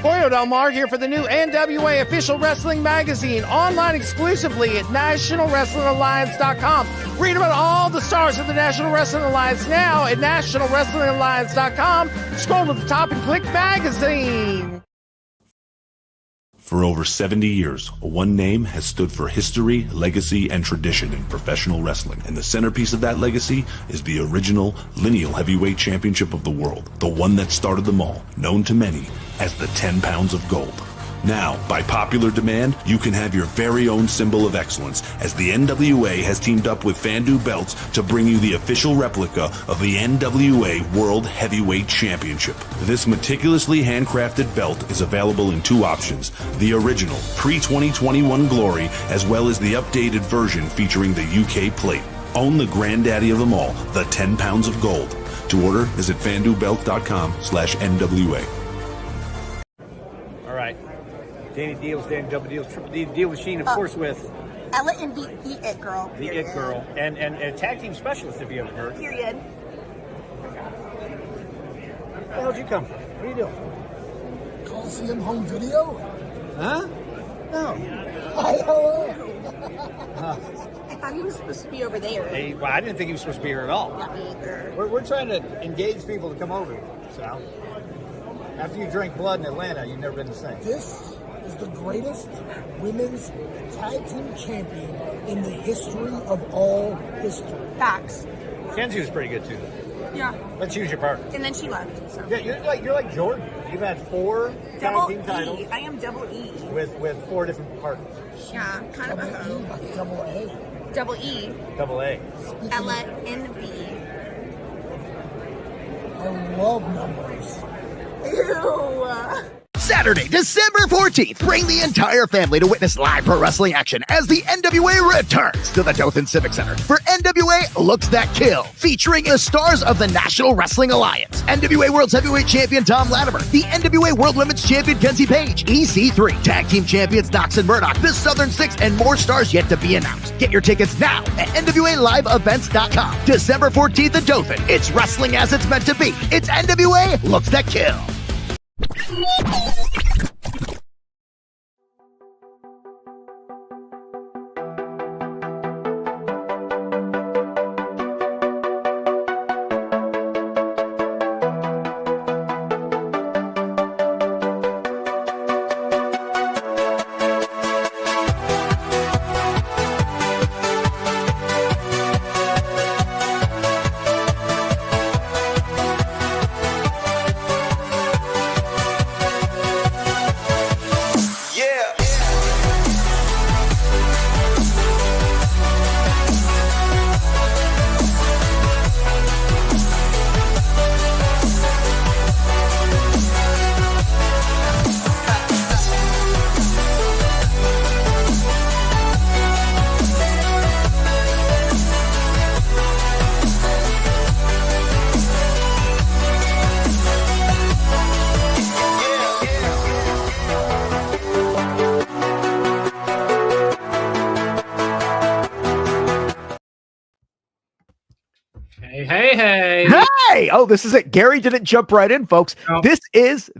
Pollo Del Mar here for the new NWA Official Wrestling Magazine, online exclusively at NationalWrestlingAlliance.com. Read about all the stars of the National Wrestling Alliance now at NationalWrestlingAlliance.com. Scroll to the top and click Magazine. For over 70 years, one name has stood for history, legacy, and tradition in professional wrestling. And the centerpiece of that legacy is the original lineal heavyweight championship of the world, the one that started them all, known to many as the 10 pounds of gold. Now, by popular demand, you can have your very own symbol of excellence, as the NWA has teamed up with Fandu Belts to bring you the official replica of the NWA World Heavyweight Championship. This meticulously handcrafted belt is available in two options: the original pre-2021 Glory, as well as the updated version featuring the UK plate. Own the granddaddy of them all, the 10 pounds of gold. To order, visit fandubelt.com/NWA. All right. Danny Deals, Danny Double Deals, Triple D Deal Machine, of course, with Ella and the It Girl. the It Girl, and a tag team specialist, if you haven't heard. Period. Where the hell did you come from? What are you doing? Coliseum home video? Huh? No. Hello. I thought he was supposed to be over there. Hey, well, I didn't think he was supposed to be here at all. Not me either. We're trying to engage people to come over, Sal. After you drink blood in Atlanta, you've never been the same. This is the greatest women's tag team champion in the history of all history. Facts. Kenzie was pretty good too. Yeah. Let's use your partner. And then she left. So. Yeah, you're like Jordan. You've had 4 Double tag team titles E. I am double E. with 4 different partners. Yeah, kind of a hoe. Double A. Double E. Double A. Ella and B. I love numbers. Ew. Saturday, December 14th, bring the entire family to witness live pro wrestling action as the NWA returns to the Dothan Civic Center for NWA Looks That Kill, featuring the stars of the National Wrestling Alliance, NWA World's Heavyweight Champion Tom Latimer, the NWA World Women's Champion Kenzie Page, EC3, Tag Team Champions Knox and Murdoch, the Southern Six, and more stars yet to be announced. Get your tickets now at NWALiveEvents.com. December 14th in Dothan. It's wrestling as it's meant to be. It's NWA Looks That Kill. Hey! Oh, this is it. Gary didn't jump right in, folks. No. This is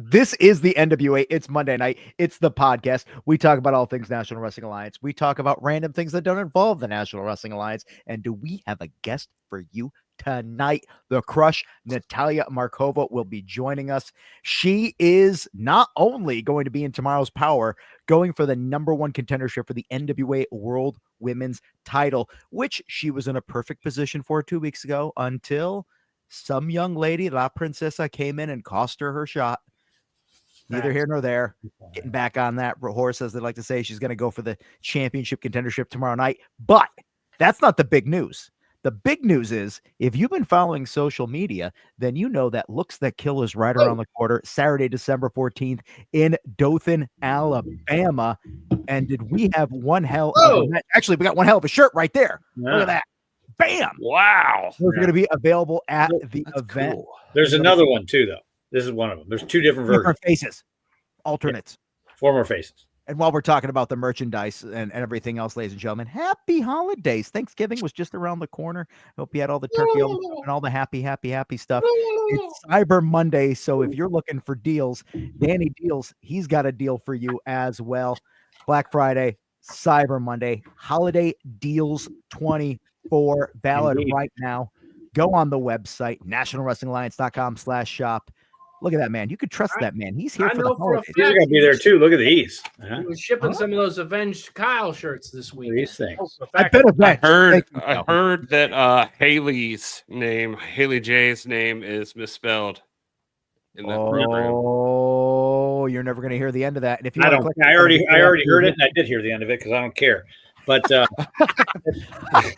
the NWA. It's Monday night. It's the podcast. We talk about all things National Wrestling Alliance. We talk about random things that don't involve the National Wrestling Alliance. And do we have a guest for you tonight? The Crush, Natalia Markova, will be joining us. She is not only going to be in tomorrow's Power, going for the #1 contendership for the NWA World Women's title, which she was in a perfect position for 2 weeks ago until some young lady, La Princesa, came in and cost her shot. Neither here nor there. Getting back on that horse, as they like to say. She's going to go for the championship contendership tomorrow night. But that's not the big news. The big news is, if you've been following social media, then you know that Looks That Kill is right around the corner, Saturday, December 14th in Dothan, Alabama. And did we have one hell of a, actually, we got one hell of a shirt right there. Yeah. Look at that. Bam. Wow. We're going to be available at the event. Cool. There's another one too, though. This is one of them. There's 2 different versions. Different faces. Alternates. Yeah. 4 more faces. And while we're talking about the merchandise and everything else, ladies and gentlemen, happy holidays. Thanksgiving was just around the corner. Hope you had all the turkey and all the happy stuff. It's Cyber Monday, so if you're looking for deals, Danny Deals, he's got a deal for you as well. Black Friday, Cyber Monday, holiday deals 24, valid right now. Go on the website, nationalwrestlingalliance.com/shop. Look at that man. You could trust that man. He's here for the holidays. He's going to be there too. Look at these. He was shipping some of those Avenged Kyle shirts this week. These things. I heard that Haley J's name is misspelled in that program. Oh, you're never going to hear the end of that. And if you I already heard it, and I did hear the end of it because I don't care. But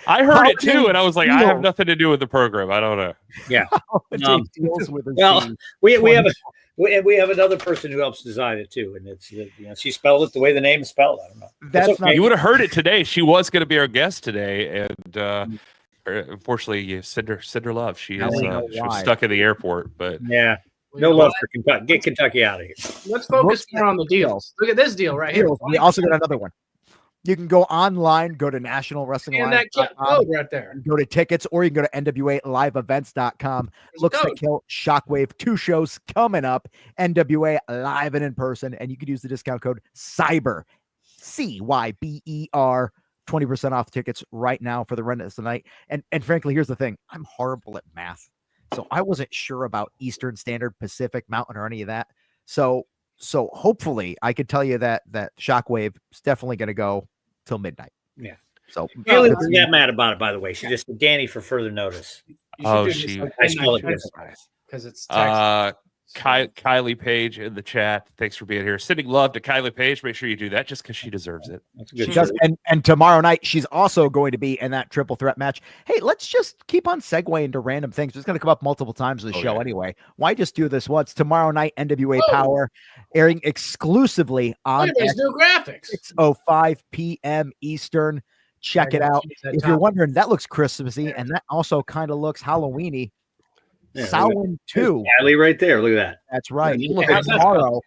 I heard it too, and I was like, I have nothing to do with the program. I don't know. Yeah. Well, we have another person who helps design it too, and it's she spelled it the way the name is spelled. I don't know. That's you would have heard it today. She was going to be our guest today, and unfortunately, you send her love. She was stuck in the airport, but yeah. No love for Kentucky. Get Kentucky out of here. Let's focus more on the deals. Look at this deal right here. We also got another one. You can go online, go to National Wrestling Alliance. Right there. Go to tickets, or you can go to NWALiveEvents.com. Looks to Kill, Shockwave, 2 shows coming up. NWA live and in person, and you can use the discount code CYBER, CYBER, 20% off tickets right now for the run of the night. And frankly, here's the thing: I'm horrible at math, so I wasn't sure about Eastern Standard, Pacific, Mountain, or any of that. So hopefully, I could tell you that Shockwave is definitely going to go till midnight. Yeah. So Haley wasn't that mad about it, by the way. She just Danny for further notice. I spell it because it's Kylie Page in the chat. Thanks for being here. Sending love to Kylie Page. Make sure you do that just because she deserves it. She does. And tomorrow night, she's also going to be in that triple threat match. Hey, let's just keep on segueing into random things. It's going to come up multiple times in the show anyway. Why just do this once? Tomorrow night, NWA Powerrr airing exclusively on new graphics. 6:05 p.m. Eastern. Check it out. If you're wondering, that looks Christmassy, and that also kind of looks Halloween-y. Yeah, Samhain 2. Kylie right there. Look at that. That's right. Look at tomorrow.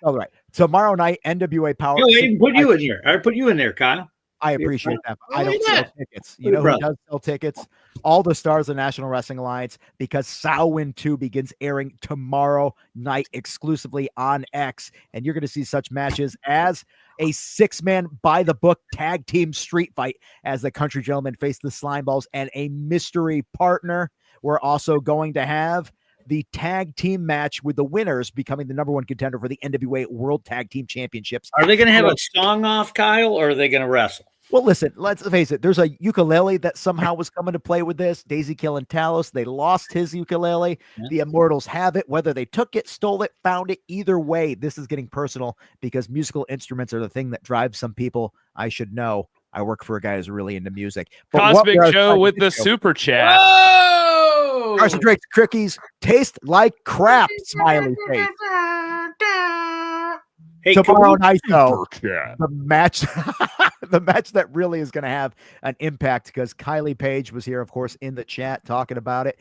All right. Tomorrow night, NWA Powerrr. Yo, I didn't put you in here. I put you in there, Kyle. I appreciate that. I don't sell tickets. You know who does sell tickets? All the stars of the National Wrestling Alliance, because Samhain 2 begins airing tomorrow night exclusively on X. And you're going to see such matches as a 6-man by the book tag team street fight as the Country Gentlemen face the Slime Balls and a mystery partner. We're also going to have the tag team match with the winners becoming the #1 contender for the NWA World Tag Team Championships. Are they going to have a song off, Kyle, or are they going to wrestle? Well, listen, let's face it. There's a ukulele that somehow was coming to play with this. Daisy Kill and Talos, they lost his ukulele. Yeah. The Immortals have it. Whether they took it, stole it, found it, either way, this is getting personal because musical instruments are the thing that drives some people. I should know. I work for a guy who's really into music. But Cosmic Joe with the super chat. Whoa! Carson Drake's cookies taste like crap, smiley face. Hey, tomorrow night, though, the match that really is going to have an impact because Kylie Page was here, of course, in the chat talking about it.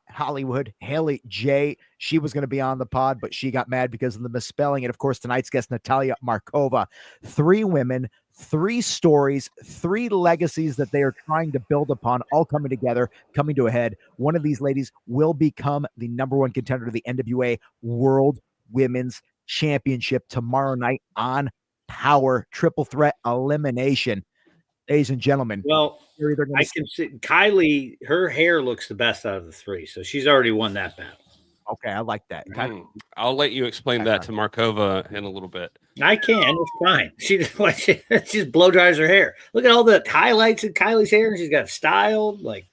Hollywood, Haley J, she was going to be on the pod, but she got mad because of the misspelling. And, of course, tonight's guest, Natalia Markova. 3 women, 3 stories, 3 legacies that they are trying to build upon, all coming together, coming to a head. One of these ladies will become the #1 contender to the NWA World Women's Championship tomorrow night on Powerrr triple threat elimination. Ladies and gentlemen, well, I can see Kylie, her hair looks the best out of the 3, so she's already won that battle. Okay, I like that. I'll let you explain that to Markova in a little bit. I can. It's fine. She just blow dries her hair. Look at all the highlights in Kylie's hair. She's got styled like.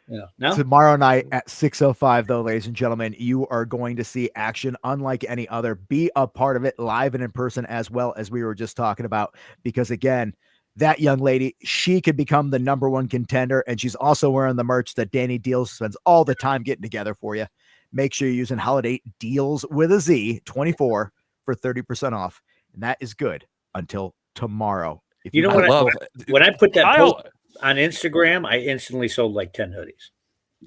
Yeah. No? Tomorrow night at 6:05, though, ladies and gentlemen, you are going to see action unlike any other. Be a part of it live and in person as well, as we were just talking about, because again, that young lady, she could become the #1 contender, and she's also wearing the merch that Danny Deals spends all the time getting together for you. Make sure you're using holiday deals with a Z 24 for 30% off, and that is good until tomorrow. If you know what? When I put that post on Instagram, I instantly sold like 10 hoodies.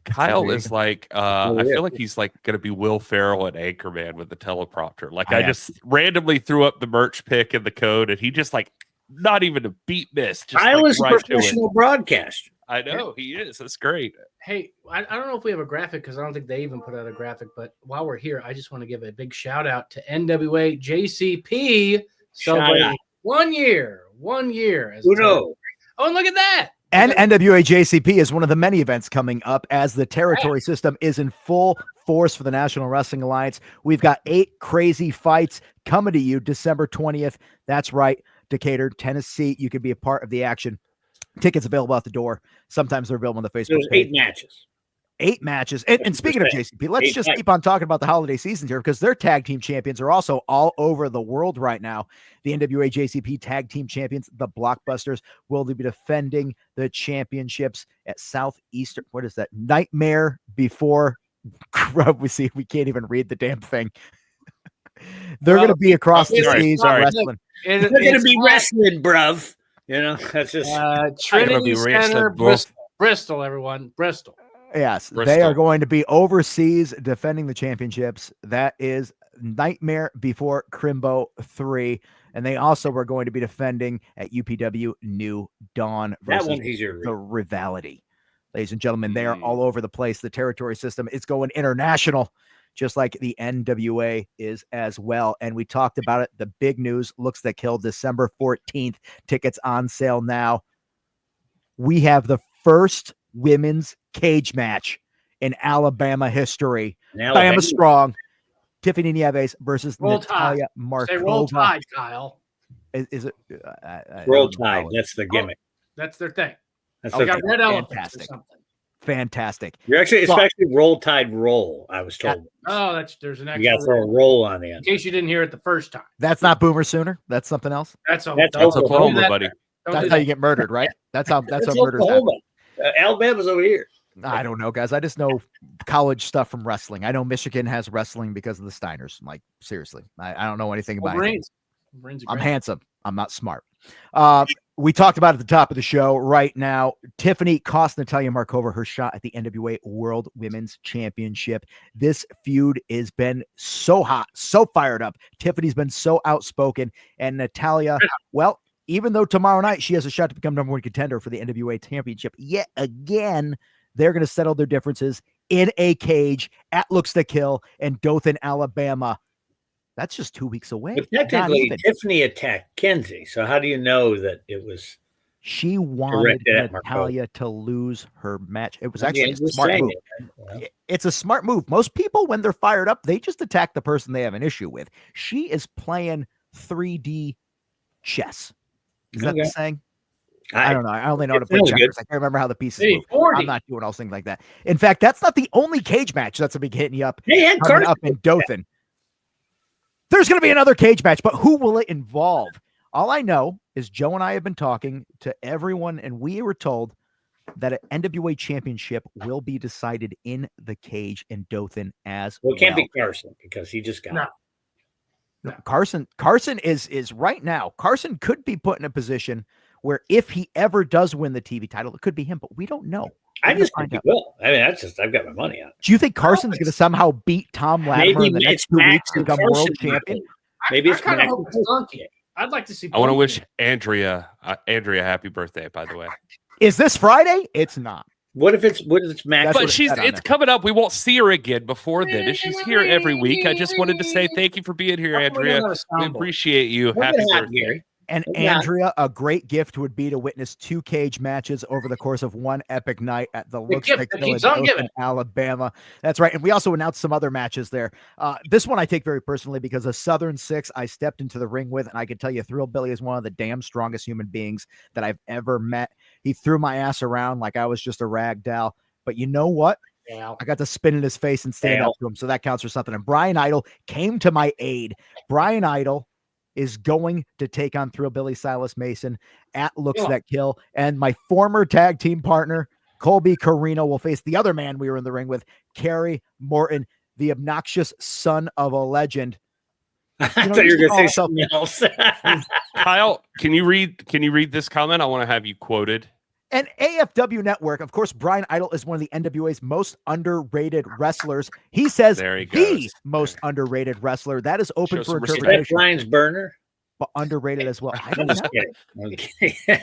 Kyle is like, I feel like he's like going to be Will Ferrell and Anchorman with the teleprompter. Like I just randomly threw up the merch pick and the code, and he just like not even a beat miss. Just Kyle like is a professional broadcaster. I know he is. That's great. Hey, I don't know if we have a graphic because I don't think they even put out a graphic. But while we're here, I just want to give a big shout out to NWA JCP celebrating 1 year. 1 year. Who knows? Oh, and look at that. And NWA JCP is one of the many events coming up as the territory system is in full force for the National Wrestling Alliance. We've got 8 crazy fights coming to you December 20th. That's right, Decatur, Tennessee. You can be a part of the action. Tickets available at the door. Sometimes they're available on the Facebook page. 8 matches. 8 matches. And speaking of JCP, let's just keep on talking about the holiday seasons here because their tag team champions are also all over the world right now. The NWA JCP tag team champions, the Blockbusters, will be defending the championships at Southeastern. What is that? Nightmare Before. We can't even read the damn thing. They're going to be across the seas wrestling. They're going to be wrestling, bruv. You know, that's just Trinity Center, Bristol, everyone. Bristol. Yes, they are going to be overseas defending the championships. That is Nightmare Before Crimbo 3. And they also were going to be defending at UPW New Dawn versus the Rivality. Ladies and gentlemen, they are all over the place. The territory system is going international, just like the NWA is as well. And we talked about it. The big news, Looks That Kill, December 14th. Tickets on sale now. We have the first women's cage match in Alabama history. Alabama strong. Tiffany Nieves versus Natalia Markova. Say Roll Tide, Kyle. Is it? Roll Tide. That's the gimmick. That's their thing. That's got red elephants fantastic. or something. Fantastic. You're actually, it's actually Roll Tide Roll, I was told. There's an extra. You got to throw a roll on the end. In case you didn't hear it the first time. That's not Boomer Sooner. That's something else. That's Oklahoma, buddy. That's how you get murdered, right? That's how murder's happen. Alabama's over here. I don't know, guys. I just know college stuff from wrestling. I know Michigan has wrestling because of the Steiners. Like, seriously, I don't know anything about it. I'm handsome. I'm not smart. We talked about at the top of the show right now. Tiffany cost Natalia Markova her shot at the NWA World Women's Championship. This feud has been so hot, so fired up. Tiffany's been so outspoken. And Natalia, well, even though tomorrow night she has a shot to become #1 contender for the NWA Championship, yet again, they're going to settle their differences in a cage at Looks to Kill in Dothan, Alabama. That's just 2 weeks away. But technically, Tiffany attacked Kenzie. So how do you know that it was? She wanted Natalia to lose her match. It was actually a smart move. It's a smart move. Most people, when they're fired up, they just attack the person they have an issue with. She is playing 3D chess. Is that the saying? I don't know. I only know how to play checkers. I can't remember how the pieces move. I'm not doing all things like that. In fact, that's not the only cage match that's going to be hitting you up, up in Dothan. There's going to be another cage match, but who will it involve? All I know is Joe and I have been talking to everyone, and we were told that an NWA championship will be decided in the cage in Dothan as well. It can't be Carson because he just got No, Carson is right now. Carson could be put in a position where if he ever does win the TV title, it could be him, but we don't know. I just think he will. I mean, I've got my money on it. Do you think Carson's going to somehow beat Tom Latimer in the next 2 weeks to become world champion? Maybe it's kind of hope it's Donkey. I'd like to see. I want to wish Andrea happy birthday, by the way. Is this Friday? It's not. What if it's Max? But it's coming up. We won't see her again before then. And she's here every week. I just wanted to say thank you for being here, Andrea. We appreciate you. Happy birthday. And Andrea, a great gift would be to witness 2 cage matches over the course of one epic night at the Looks Like in Alabama. That's right. And we also announced some other matches there. This one I take very personally because a Southern Six I stepped into the ring with, and I can tell you Thrill Billy is one of the damn strongest human beings that I've ever met. He threw my ass around like I was just a rag doll. But you know what? Yeah. I got to spin in his face and stand up to him. So that counts for something. And Brian Idol came to my aid. Brian Idol is going to take on Thrill Billy Silas Mason at Looks That Kill. And my former tag team partner, Colby Carino, will face the other man we were in the ring with, Kerry Morton, the obnoxious son of a legend. I thought you were going to say something else. Kyle, can you read this comment? I want to have you quoted. And AFW Network, of course, Brian Idol is one of the NWA's most underrated wrestlers. He says the most underrated wrestler. That is open for interpretation. Is that Brian's burner? But underrated as well. I'm just kidding.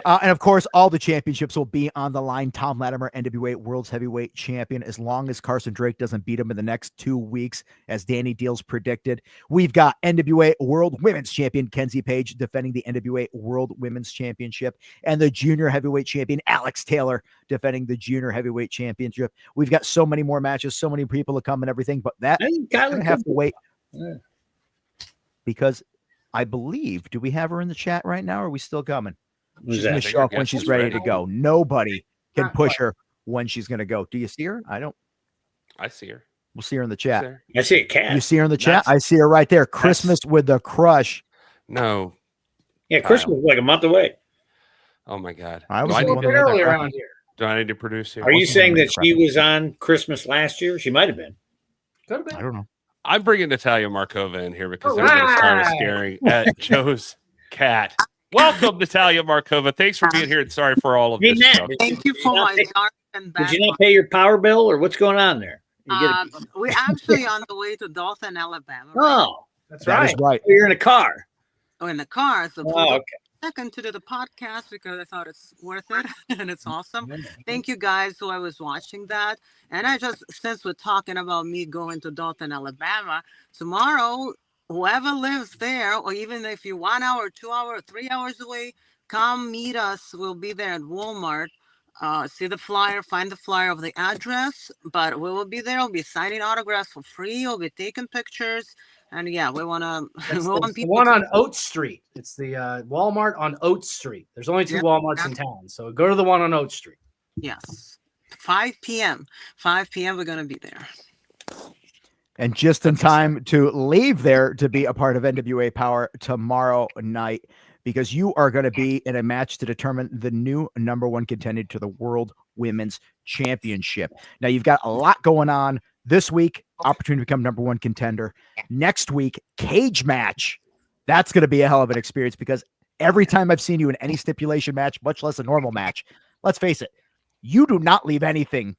And of course, all the championships will be on the line. Tom Latimer, NWA World's Heavyweight Champion, as long as Carson Drake doesn't beat him in the next 2 weeks, as Danny Deals predicted. We've got NWA World Women's Champion Kenzie Page defending the NWA World Women's Championship, and the Junior Heavyweight Champion Alex Taylor defending the Junior Heavyweight Championship. We've got so many more matches, so many people to come and everything, but that gonna have to wait because I believe, do we have her in the chat right now? Or are we still coming? She's going to show up when she's ready to go. Nobody can push her when she's going to go. Do you see her? I don't. I see her. We'll see her in the chat. I see a cat. You see her in the chat? I see her right there. Christmas with the Crush. No. Yeah, Christmas is like a month away. Oh my God. I was a little bit early around here. Do I need to produce here? Are you saying that she was on Christmas last year? She might have been. Could have been. I don't know. I'm bringing Natalia Markova in here because everybody's tired of staring at Joe's cat. Welcome, Natalia Markova. Thanks for being here, and sorry for all of this. Thank you for my dark and bad. Did you not pay your power bill, or what's going on there? We're actually on the way to Dothan, Alabama. Oh, that's right. Right. You're in a car. Oh, in the car. So okay. Second to do the podcast because I thought it's worth it and it's awesome. Thank you guys who I was watching that. And I just, since we're talking about me going to Dothan, Alabama, tomorrow, whoever lives there, or even if you're 1 hour, 2 hours, 3 hours away, come meet us. We'll be there at Walmart. See the flyer, find the flyer of the address, but we will be there. We'll be signing autographs for free. We'll be taking pictures. And yeah, we want to. It's the one on Oates Street. It's the Walmart on Oates Street. There's only 2 Walmarts in town, so go to the one on Oates Street. Yes, 5 p.m. 5 p.m. We're gonna be there. And just in time to leave there to be a part of NWA Powerrr tomorrow night, because you are going to be in a match to determine the new #1 contender to the World Women's Championship. Now, you've got a lot going on this week. Opportunity to become #1 contender. Next week, cage match. That's going to be a hell of an experience because every time I've seen you in any stipulation match, much less a normal match, let's face it, you do not leave anything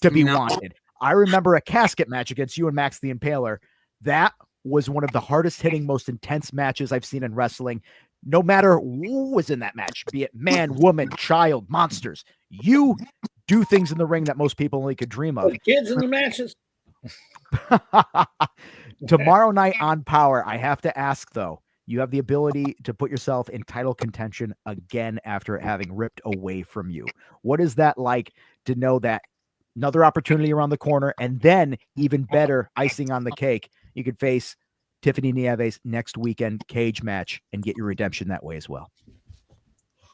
to be wanted. I remember a casket match against you and Max the Impaler. That was one of the hardest hitting, most intense matches I've seen in wrestling. No matter who was in that match, be it man, woman, child, monsters, you do things in the ring that most people only could dream of. Kids in the matches. Tomorrow night on Powerrr, I have to ask, though, you have the ability to put yourself in title contention again after having ripped away from you. What is that like to know that another opportunity around the corner, and then even better, icing on the cake, you could face Tiffany Nieves next weekend cage match and get your redemption that way as well?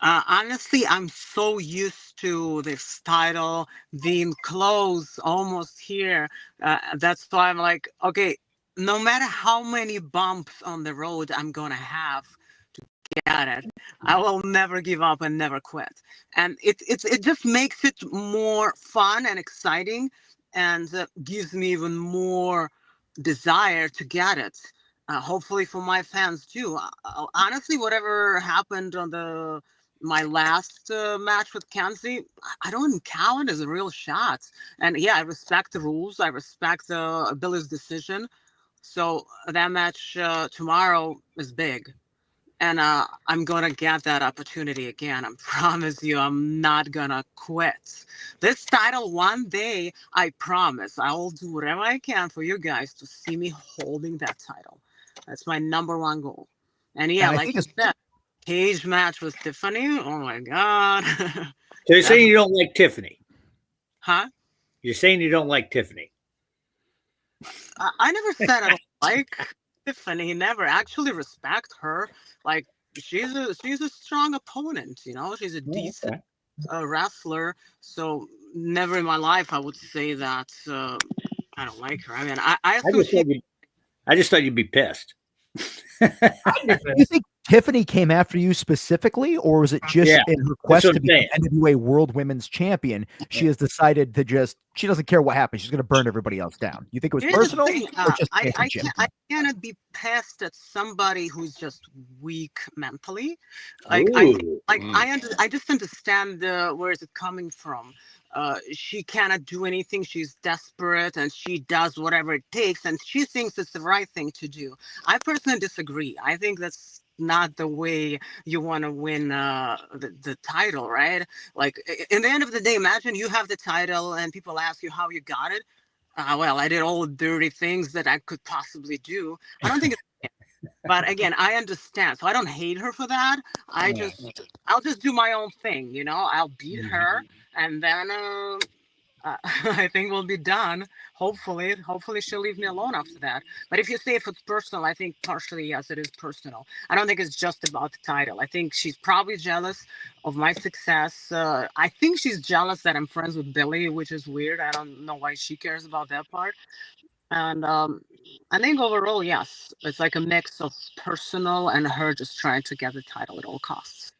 Honestly, I'm so used to this title being close almost here. That's why I'm like, okay, no matter how many bumps on the road I'm going to have to get it, I will never give up and never quit. And it just makes it more fun and exciting and gives me even more desire to get it. Hopefully for my fans too. Honestly, whatever happened on my last match with Kenzie, I don't count as a real shot. And yeah, I respect the rules. I respect Billy's decision. So that match tomorrow is big. And I'm going to get that opportunity again. I promise you, I'm not going to quit. This title, one day, I promise, I will do whatever I can for you guys to see me holding that title. That's my #1 goal. And yeah, like you said, cage match with Tiffany. Oh my God. So you're saying you don't like Tiffany? Huh? You're saying you don't like Tiffany? I never said I don't like Tiffany. Never. Actually respect her. Like she's a strong opponent. You know, she's a decent wrestler. So never in my life I would say that I don't like her. I mean, I just thought you'd be pissed. Do Tiffany came after you specifically, or was it just in her quest to be NWA World Women's Champion? She has decided to she doesn't care what happens. She's going to burn everybody else down. You think it was personal or just I cannot be pissed at somebody who's just weak mentally. Like I just understand where is it coming from. She cannot do anything. She's desperate and she does whatever it takes, and she thinks it's the right thing to do. I personally disagree. I think that's not the way you want to win the title, right? Like, in the end of the day, imagine you have the title and people ask you how you got it. Well, I did all the dirty things that I could possibly do. I don't think it's but again, I understand. So I don't hate her for that. I'll just do my own thing, you know. I'll beat her, and then I think we'll be done. Hopefully she'll leave me alone after that. But if you say if it's personal, I think partially yes, it is personal. I don't think it's just about the title. I think she's probably jealous of my success. I think she's jealous that I'm friends with Billy, which is weird. I don't know why she cares about that part. And I think overall, yes, it's like a mix of personal and her just trying to get the title at all costs.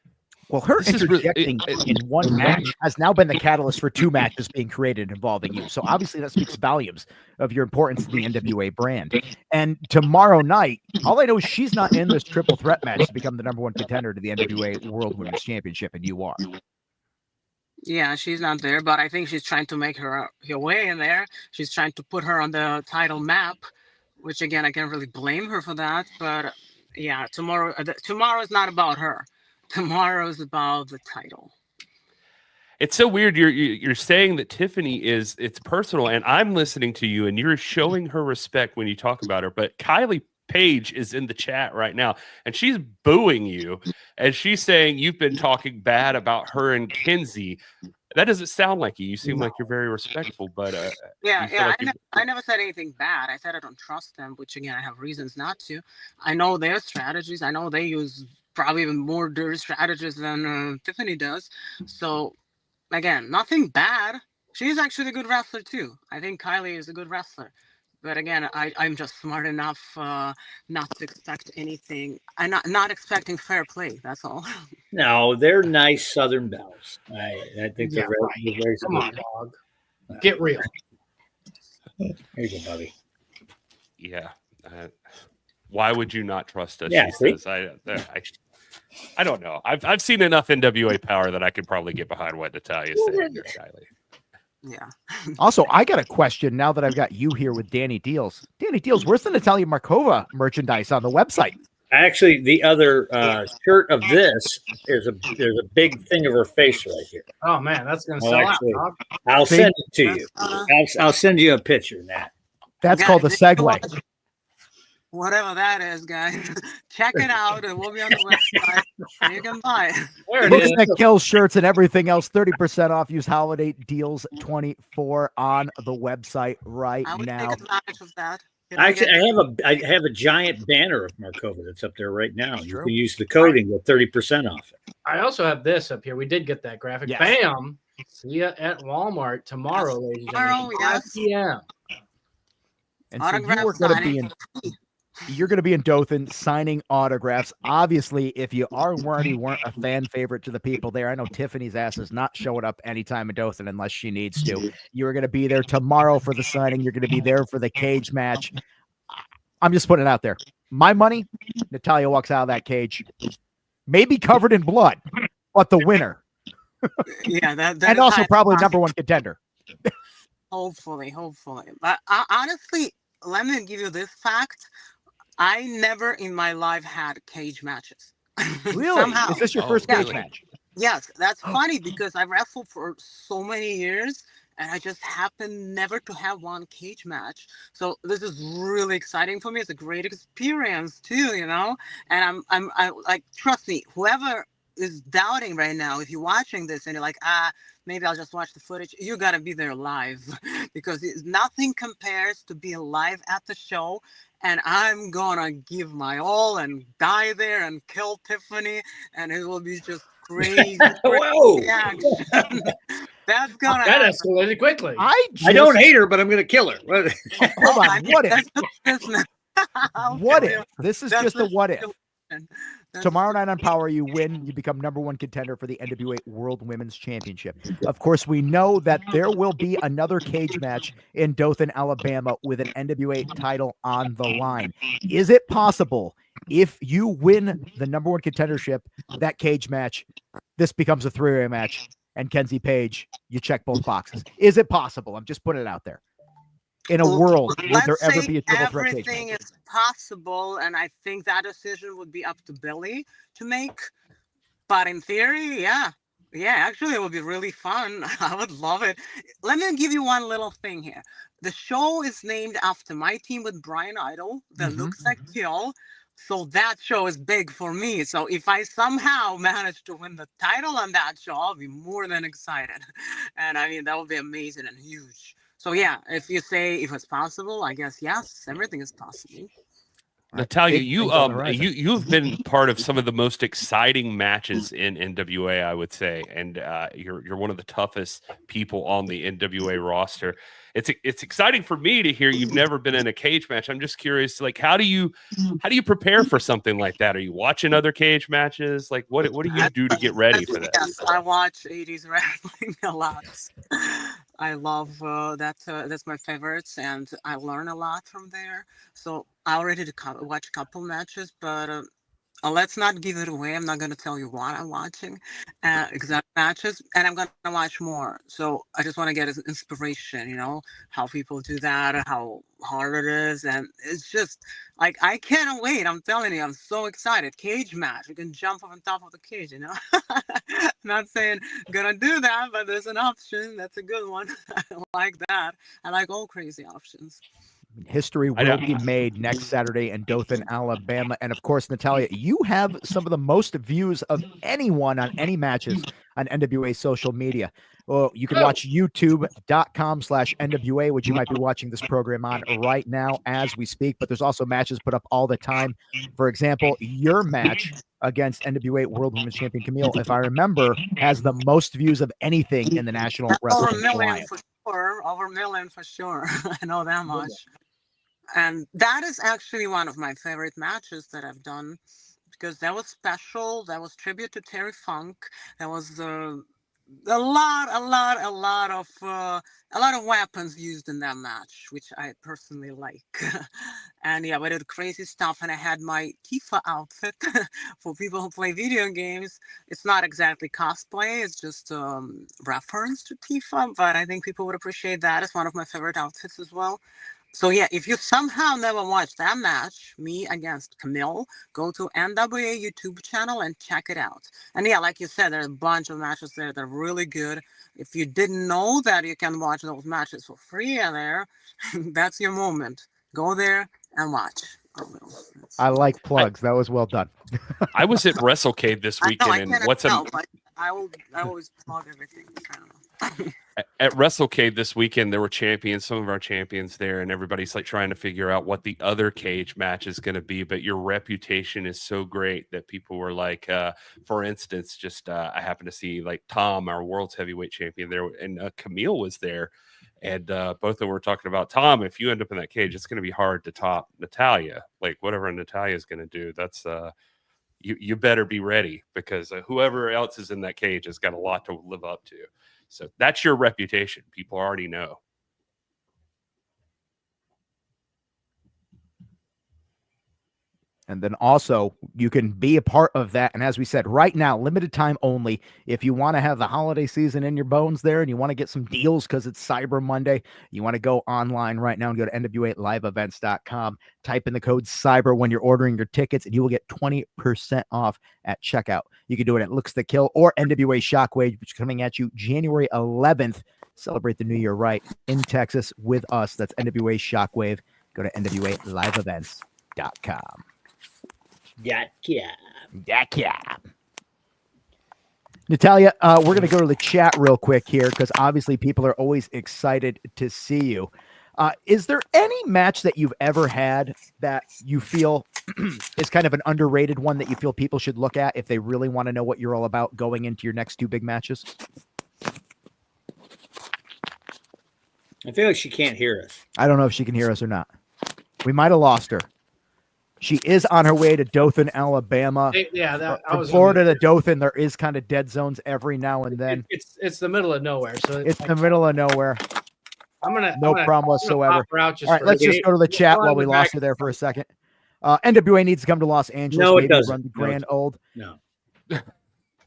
Well, her interjecting in one match has now been the catalyst for 2 matches being created involving you. So obviously that speaks volumes of your importance to the NWA brand. And tomorrow night, all I know is she's not in this triple threat match to become the #1 contender to the NWA World Women's Championship, and you are. Yeah, she's not there, but I think she's trying to make her way in there. She's trying to put her on the title map, which again, I can't really blame her for that. But yeah, tomorrow is not about her. Tomorrow is about the title. It's so weird. You're saying that Tiffany it's personal, and I'm listening to you, and you're showing her respect when you talk about her. But Kylie Page is in the chat right now, and she's booing you, and she's saying you've been talking bad about her and Kinsey. That doesn't sound like you. You seem like you're very respectful, but I never said anything bad. I said I don't trust them, which again I have reasons not to. I know their strategies. I know they use probably even more dirty strategies than Tiffany does. So again, nothing bad. She's actually a good wrestler too. I think Kylie is a good wrestler. But again, I'm just smart enough not to expect anything. I'm not expecting fair play. That's all. No, they're nice Southern belles. I think they're very Come on, dog. Get real. Here you go, buddy. Yeah. Why would you not trust us? Yeah, she says. I don't know. I've seen enough NWA Powerrr that I could probably get behind what Natalia's saying here, Kylie. Yeah. Also, I got a question now that I've got you here with Danny Deals. Danny Deals, where's the Natalia Markova merchandise on the website? Actually, the other shirt of this there's a big thing of her face right here. Oh man, that's gonna sell out. I'll send it to you. I'll send you a picture, Nat. That's called a segue. Whatever that is, guys, check it out. It will be on the website. You can buy it. Looks like Kill shirts and everything else, 30% off. Use Holiday Deals 24 on the website right now. Take advantage of that. Actually, I have a giant banner of Markova that's up there right now. You can use the code and get 30% off it. I also have this up here. We did get that graphic. Yes. Bam! See ya at Walmart tomorrow, ladies and gentlemen. 5 p.m. And so you're going to be in Dothan signing autographs. Obviously, if you already weren't a fan favorite to the people there, I know Tiffany's ass is not showing up anytime in Dothan unless she needs to. You're going to be there tomorrow for the signing. You're going to be there for the cage match. I'm just putting it out there. My money, Natalia walks out of that cage, maybe covered in blood, but the winner. Yeah, that and also probably #1 contender. Hopefully. But honestly, let me give you this fact. I never in my life had cage matches. Really? Somehow. Is this your first cage match? Yes, that's funny because I wrestled for so many years and I just happened never to have one cage match. So this is really exciting for me. It's a great experience too, you know. And I'm like, trust me, whoever is doubting right now, if you're watching this and you're like, maybe I'll just watch the footage, you got to be there live because nothing compares to being live at the show. And I'm gonna give my all and die there and kill Tiffany, and it will be just crazy. Whoa! That's gonna that escalated quickly. I don't hate her, but I'm gonna kill her. Hold on, what if? What if? This is just a what if. Tomorrow night on Power, you win. You become #1 contender for the NWA World Women's Championship. Of course, we know that there will be another cage match in Dothan, Alabama, with an NWA title on the line. Is it possible, if you win the #1 contendership, that cage match, this becomes a three-way match, and Kenzie Page, you check both boxes? Is it possible? I'm just putting it out there. In a world, would there ever be a triple threat cage match? Everything is possible, and I think that decision would be up to Billy to make. But in theory, yeah, actually, it would be really fun. I would love it. Let me give you one little thing here. The show is named after my team with Brian Idol that looks like Kill. So that show is big for me. So if I somehow manage to win the title on that show, I'll be more than excited. And I mean, that would be amazing and huge. So yeah, if you say if it's possible, I guess yes, everything is possible. Natalia, you've been part of some of the most exciting matches in NWA, I would say, and you're one of the toughest people on the NWA roster. It's exciting for me to hear you've never been in a cage match. I'm just curious, like, how do you prepare for something like that? Are you watching other cage matches? Like, what do you do to get ready for that? Yes, I watch 80s wrestling a lot. I love that. That's my favorites, and I learn a lot from there. So I already watch a couple matches, but let's not give it away. I'm not going to tell you what I'm watching, exact matches, and I'm going to watch more. So I just want to get inspiration, how people do that, how hard it is. And it's just like, I can't wait. I'm telling you, I'm so excited. Cage match. You can jump on top of the cage, Not saying going to do that, but there's an option. That's a good one. I like that. I like all crazy options. History will be made next Saturday in Dothan, Alabama. And of course, Natalia, you have some of the most views of anyone on any matches on NWA social media. Well, you can watch youtube.com/NWA, which you might be watching this program on right now as we speak. But there's also matches put up all the time. For example, your match against NWA World Women's Champion Camille, if I remember, has the most views of anything in the National Wrestling Alliance. Over a million for sure. I know that much. And that is actually one of my favorite matches that I've done, because that was special. That was tribute to Terry Funk. That was a lot of weapons used in that match, which I personally like. And yeah, we did crazy stuff. And I had my Tifa outfit for people who play video games. It's not exactly cosplay. It's just reference to Tifa, but I think people would appreciate that. It's one of my favorite outfits as well. So yeah, if you somehow never watched that match, me against Camille, go to NWA YouTube channel and check it out. And yeah, like you said, there's a bunch of matches there that are really good. If you didn't know that you can watch those matches for free there, that's your moment. Go there and watch. I like plugs. That was well done. I was at WrestleCade this weekend, and I always plug everything. I don't know. At WrestleCade this weekend, there were champions, some of our champions there, and everybody's like trying to figure out what the other cage match is going to be. But your reputation is so great that people were like, for instance, just I happened to see like Tom, our world's heavyweight champion there, and Camille was there. And both of them were talking about, Tom, if you end up in that cage, it's going to be hard to top Natalia. Like whatever Natalia is going to do, that's you better be ready, because whoever else is in that cage has got a lot to live up to. So that's your reputation. People already know. And then also you can be a part of that. And as we said, right now, limited time only. If you want to have the holiday season in your bones there and you want to get some deals because it's Cyber Monday, you want to go online right now and go to NWALiveEvents.com. Type in the code CYBER when you're ordering your tickets, and you will get 20% off at checkout. You can do it at Looks the Kill or NWA Shockwave, which is coming at you January 11th. Celebrate the new year right in Texas with us. That's NWA Shockwave. Go to NWALiveEvents.com. Natalia, we're going to go to the chat real quick here, because obviously people are always excited to see you. Is there any match that you've ever had that you feel is kind of an underrated one that you feel people should look at if they really want to know what you're all about going into your next two big matches? I feel like she can't hear us. I don't know if she can hear us or not. We might have lost her. She is on her way to Dothan, Alabama. From Florida to Dothan, there is kind of dead zones every now and then. It's the middle of nowhere, so it's the middle of nowhere. I'm gonna problem whatsoever. All right, let's just go to the chat while we lost you there for a second. NWA needs to come to Los Angeles. No, maybe it doesn't. Run the Grand Old. No.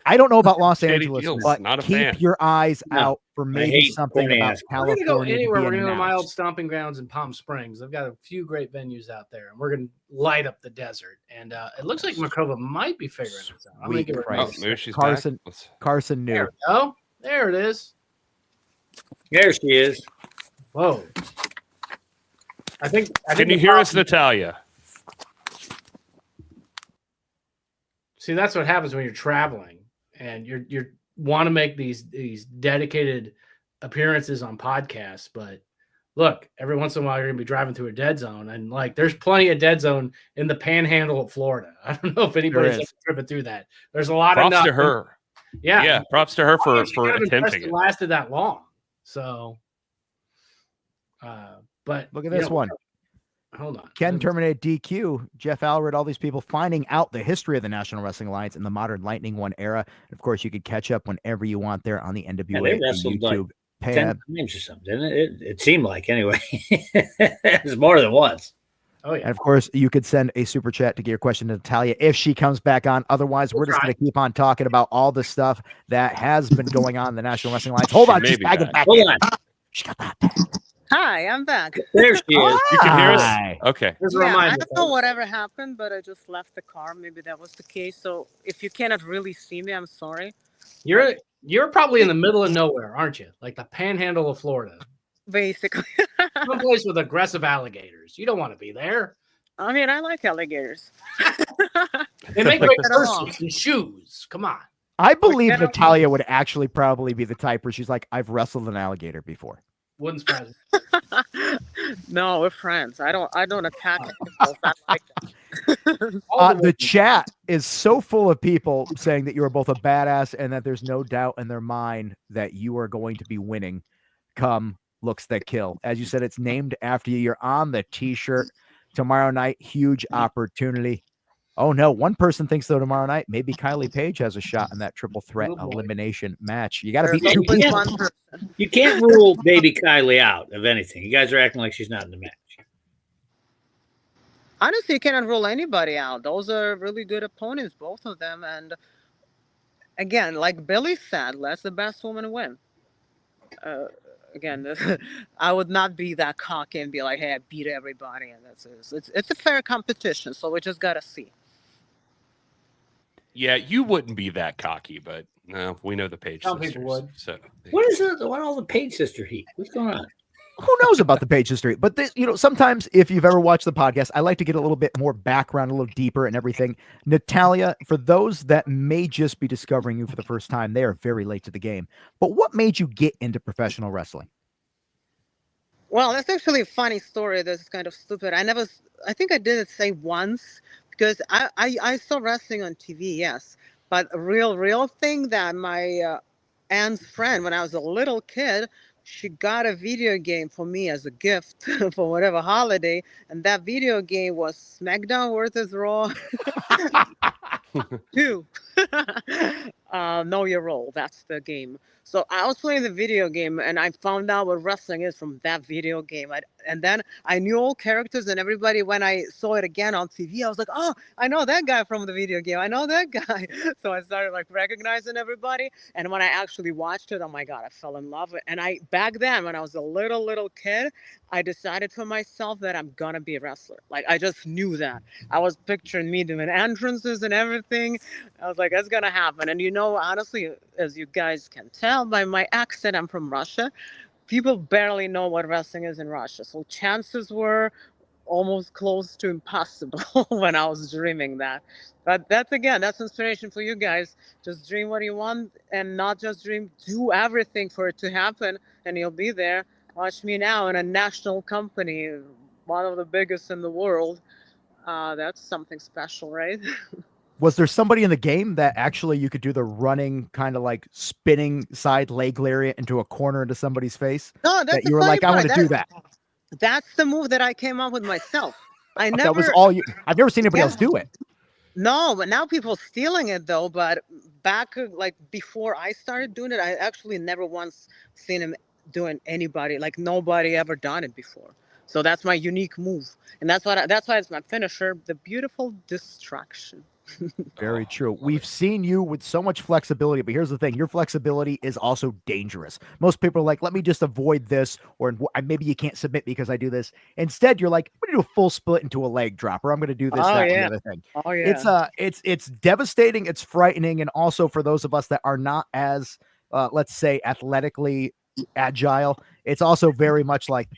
I don't know about Los Shady Angeles, deals, but not a keep fan. your eyes No. out for maybe something corny about ass. We're California. gonna go anywhere. to We're be gonna go to my announced. old stomping grounds in Palm Springs. I've got a few great venues out there, and we're gonna light up the desert. And it looks like Markova might be figuring this out. I'm gonna give her a Oh, maybe she's Carson. back. Carson knew. There we go. There it is. There she is. Whoa. I think Can you hear us, Natalia? See, that's what happens when you're traveling and you're want to make these dedicated appearances on podcasts, but look, every once in a while you're gonna be driving through a dead zone, and like there's plenty of dead zone in the panhandle of Florida. I don't know if anybody's ever tripping through that. There's a lot Props of to her. Yeah, props to her for attempting it. it. Lasted that long, so. But Look at this one. Hold on. Ken terminated DQ, Jeff Allred, all these people finding out the history of the National Wrestling Alliance in the modern Lightning One era. And of course, you could catch up whenever you want there on the NWA they wrestled YouTube like 10 pad. times or something, didn't it? It seemed like anyway. It was more than once. Oh yeah. And of course, you could send a super chat to get your question to Natalia if she comes back on. Otherwise, we're just going to keep on talking about all the stuff that has been going on in the National Wrestling Alliance. Hold on, she's back. Hold on. She got that. Hi, I'm back. There she is. You can hear us? Hi. Okay. Yeah, I don't know whatever happened, but I just left the car. Maybe that was the case. So if you cannot really see me, I'm sorry. You're probably in the middle of nowhere, aren't you? Like the panhandle of Florida. Basically. Someplace with aggressive alligators. You don't want to be there. I mean, I like alligators. They make great purses and shoes. Come on. I believe Natalia would actually probably be the type where she's like, I've wrestled an alligator before. Wouldn't surprise me. No, we're friends. I don't attack people. I like that. The chat is so full of people saying that you are both a badass and that there's no doubt in their mind that you are going to be winning come Looks That Kill. As you said, it's named after you. You're on the t-shirt tomorrow night. Huge opportunity. Oh no, one person thinks though tomorrow night maybe Kylie Page has a shot in that triple threat elimination match. You got to beat two people. You can't rule baby Kylie out of anything. You guys are acting like she's not in the match. Honestly, you cannot rule anybody out. Those are really good opponents, both of them. And again, like Billy said, let the best woman win. Again, I would not be that cocky and be like, "Hey, I beat everybody," and it's a fair competition. So we just gotta see. Yeah, you wouldn't be that cocky, but no, we know the Page Some sisters. people would. So What all the Page sister heat? What's going on? Who knows about the Page history? But this, sometimes if you've ever watched the podcast, I like to get a little bit more background, a little deeper and everything. Natalia, for those that may just be discovering you for the first time, they are very late to the game. But what made you get into professional wrestling? Well, that's actually a funny story. That's kind of stupid. I think I did it say once because I saw wrestling on TV, yes. But a real thing that my aunt's friend, when I was a little kid, she got a video game for me as a gift for whatever holiday. And that video game was SmackDown vs. Raw 2. Know Your Role. That's the game. So I was playing the video game and I found out what wrestling is from that video game. And then I knew all characters and everybody. When I saw it again on TV, I was like, oh, I know that guy from the video game. I know that guy. So I started like recognizing everybody. And when I actually watched it, oh my God, I fell in love with it. And back then, when I was a little kid, I decided for myself that I'm going to be a wrestler. Like, I just knew that. I was picturing me doing entrances and everything. I was like, that's going to happen. And honestly, as you guys can tell by my accent, I'm from Russia. People barely know what wrestling is in Russia. So chances were almost close to impossible when I was dreaming that. But that's inspiration for you guys. Just dream what you want and not just dream, do everything for it to happen and you'll be there. Watch me now in a national company, one of the biggest in the world. That's something special, right? Was there somebody in the game that actually you could do the running kind of like spinning side leg lariat into a corner into somebody's face? No, that's that you were like, I want to do that. That's the move that I came up with myself. I That was never. all you. I've never seen anybody Yeah. else do it. No, but now people stealing it though. But back like before I started doing it, I actually never once seen him doing anybody like nobody ever done it before. So that's my unique move, and that's why it's my finisher, the beautiful distraction. Very true. We've seen you with so much flexibility, but here's the thing. Your flexibility is also dangerous. Most people are like, let me just avoid this, or maybe you can't submit because I do this. Instead, you're like, I'm going to do a full split into a leg drop, or I'm going to do this, Oh that, and yeah. the other thing. Oh yeah. It's devastating. It's frightening. And also for those of us that are not as, let's say, athletically agile, it's also very much like,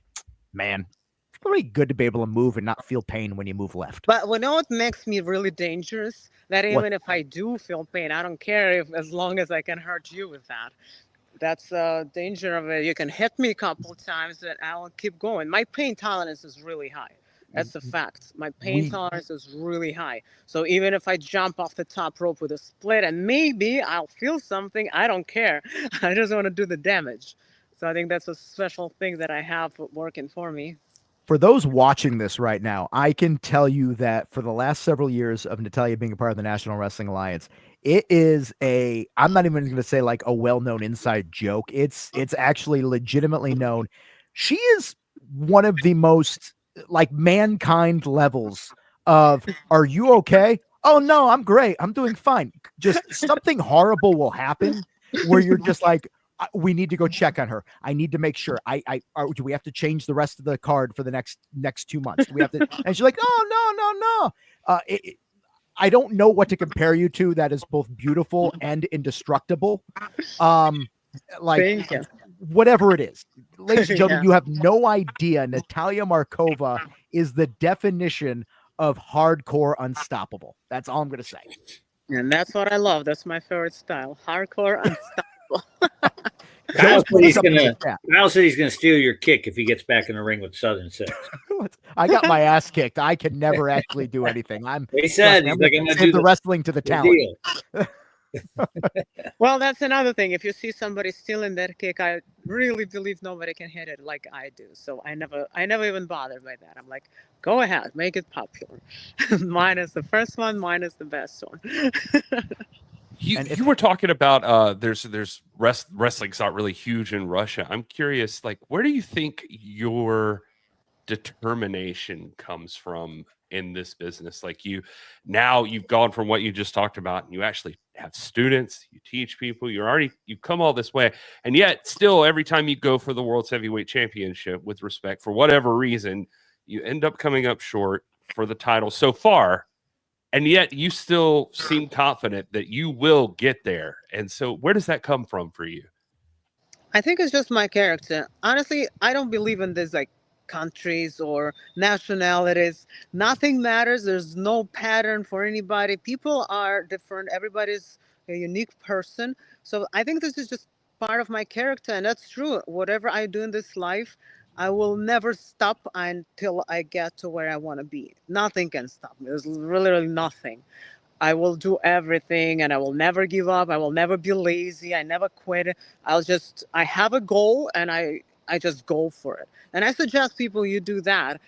man, it's really good to be able to move and not feel pain when you move left. But you know what makes me really dangerous? That What? even if I do feel pain, I don't care if as long as I can hurt you with that. That's the danger of it. You can hit me a couple of times and I'll keep going. My pain tolerance is really high. That's a fact. My pain tolerance is really high. So even if I jump off the top rope with a split and maybe I'll feel something, I don't care. I just want to do the damage. So I think that's a special thing that I have working for me. For those watching this right now, I can tell you that for the last several years of Natalia being a part of the National Wrestling Alliance, it is I'm not even going to say like a well-known inside joke. It's actually legitimately known. She is one of the most like mankind levels of, are you okay? Oh no, I'm great. I'm doing fine. Just something horrible will happen where you're just like, we need to go check on her. I need to make sure. Do we have to change the rest of the card for the next 2 months? Do we have to? And she's like, oh no. I don't know what to compare you to that is both beautiful and indestructible. Like Thank you. whatever it is, ladies and gentlemen, you have no idea. Natalia Markova is the definition of hardcore unstoppable. That's all I'm going to say. And that's what I love. That's my favorite style. Hardcore unstoppable. Kyle said he's gonna steal your kick if he gets back in the ring with Southern Six. I got my ass kicked. I can never actually do anything. He said he's like, I'm gonna do the wrestling to the talent. Well, that's another thing. If you see somebody stealing that kick, I really believe nobody can hit it like I do. So I never even bothered by that. I'm like, go ahead, make it popular. Mine is the first one. Mine is the best one. You were talking about there's wrestling's not really huge in Russia. I'm curious, like, where do you think your determination comes from in this business? Like, you've gone from what you just talked about, and you actually have students, you teach people, you've come all this way, and yet still every time you go for the World's Heavyweight Championship, with respect, for whatever reason, you end up coming up short for the title so far. And yet you still seem confident that you will get there. And so where does that come from for you? I think it's just my character. Honestly, I don't believe in this like countries or nationalities. Nothing matters. There's no pattern for anybody. People are different. Everybody's a unique person. So I think this is just part of my character. And that's true. Whatever I do in this life, I will never stop until I get to where I want to be. Nothing can stop me. There's literally nothing. I will do everything and I will never give up. I will never be lazy. I never quit. I have a goal and I just go for it. And I suggest people you do that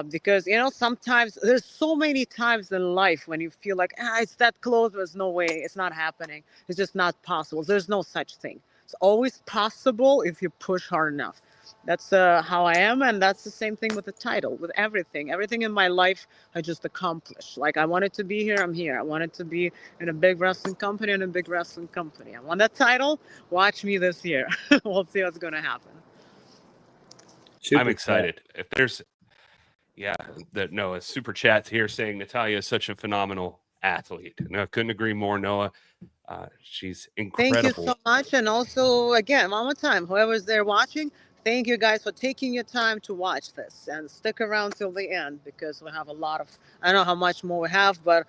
because, sometimes there's so many times in life when you feel like, it's that close. There's no way. It's not happening. It's just not possible. There's no such thing. It's always possible if you push hard enough. That's how I am, and that's the same thing with the title, with everything. Everything in my life I just accomplished. Like, I wanted to be here, I'm here. I wanted to be in a big wrestling company, I want that title. Watch me this year. We'll see what's going to happen. I'm excited. If there's, super chat's here saying Natalia is such a phenomenal athlete. No, I couldn't agree more, Noah. She's incredible. Thank you so much. And also, again, one more time, whoever's there watching, thank you guys for taking your time to watch this and stick around till the end because we have I don't know how much more we have, but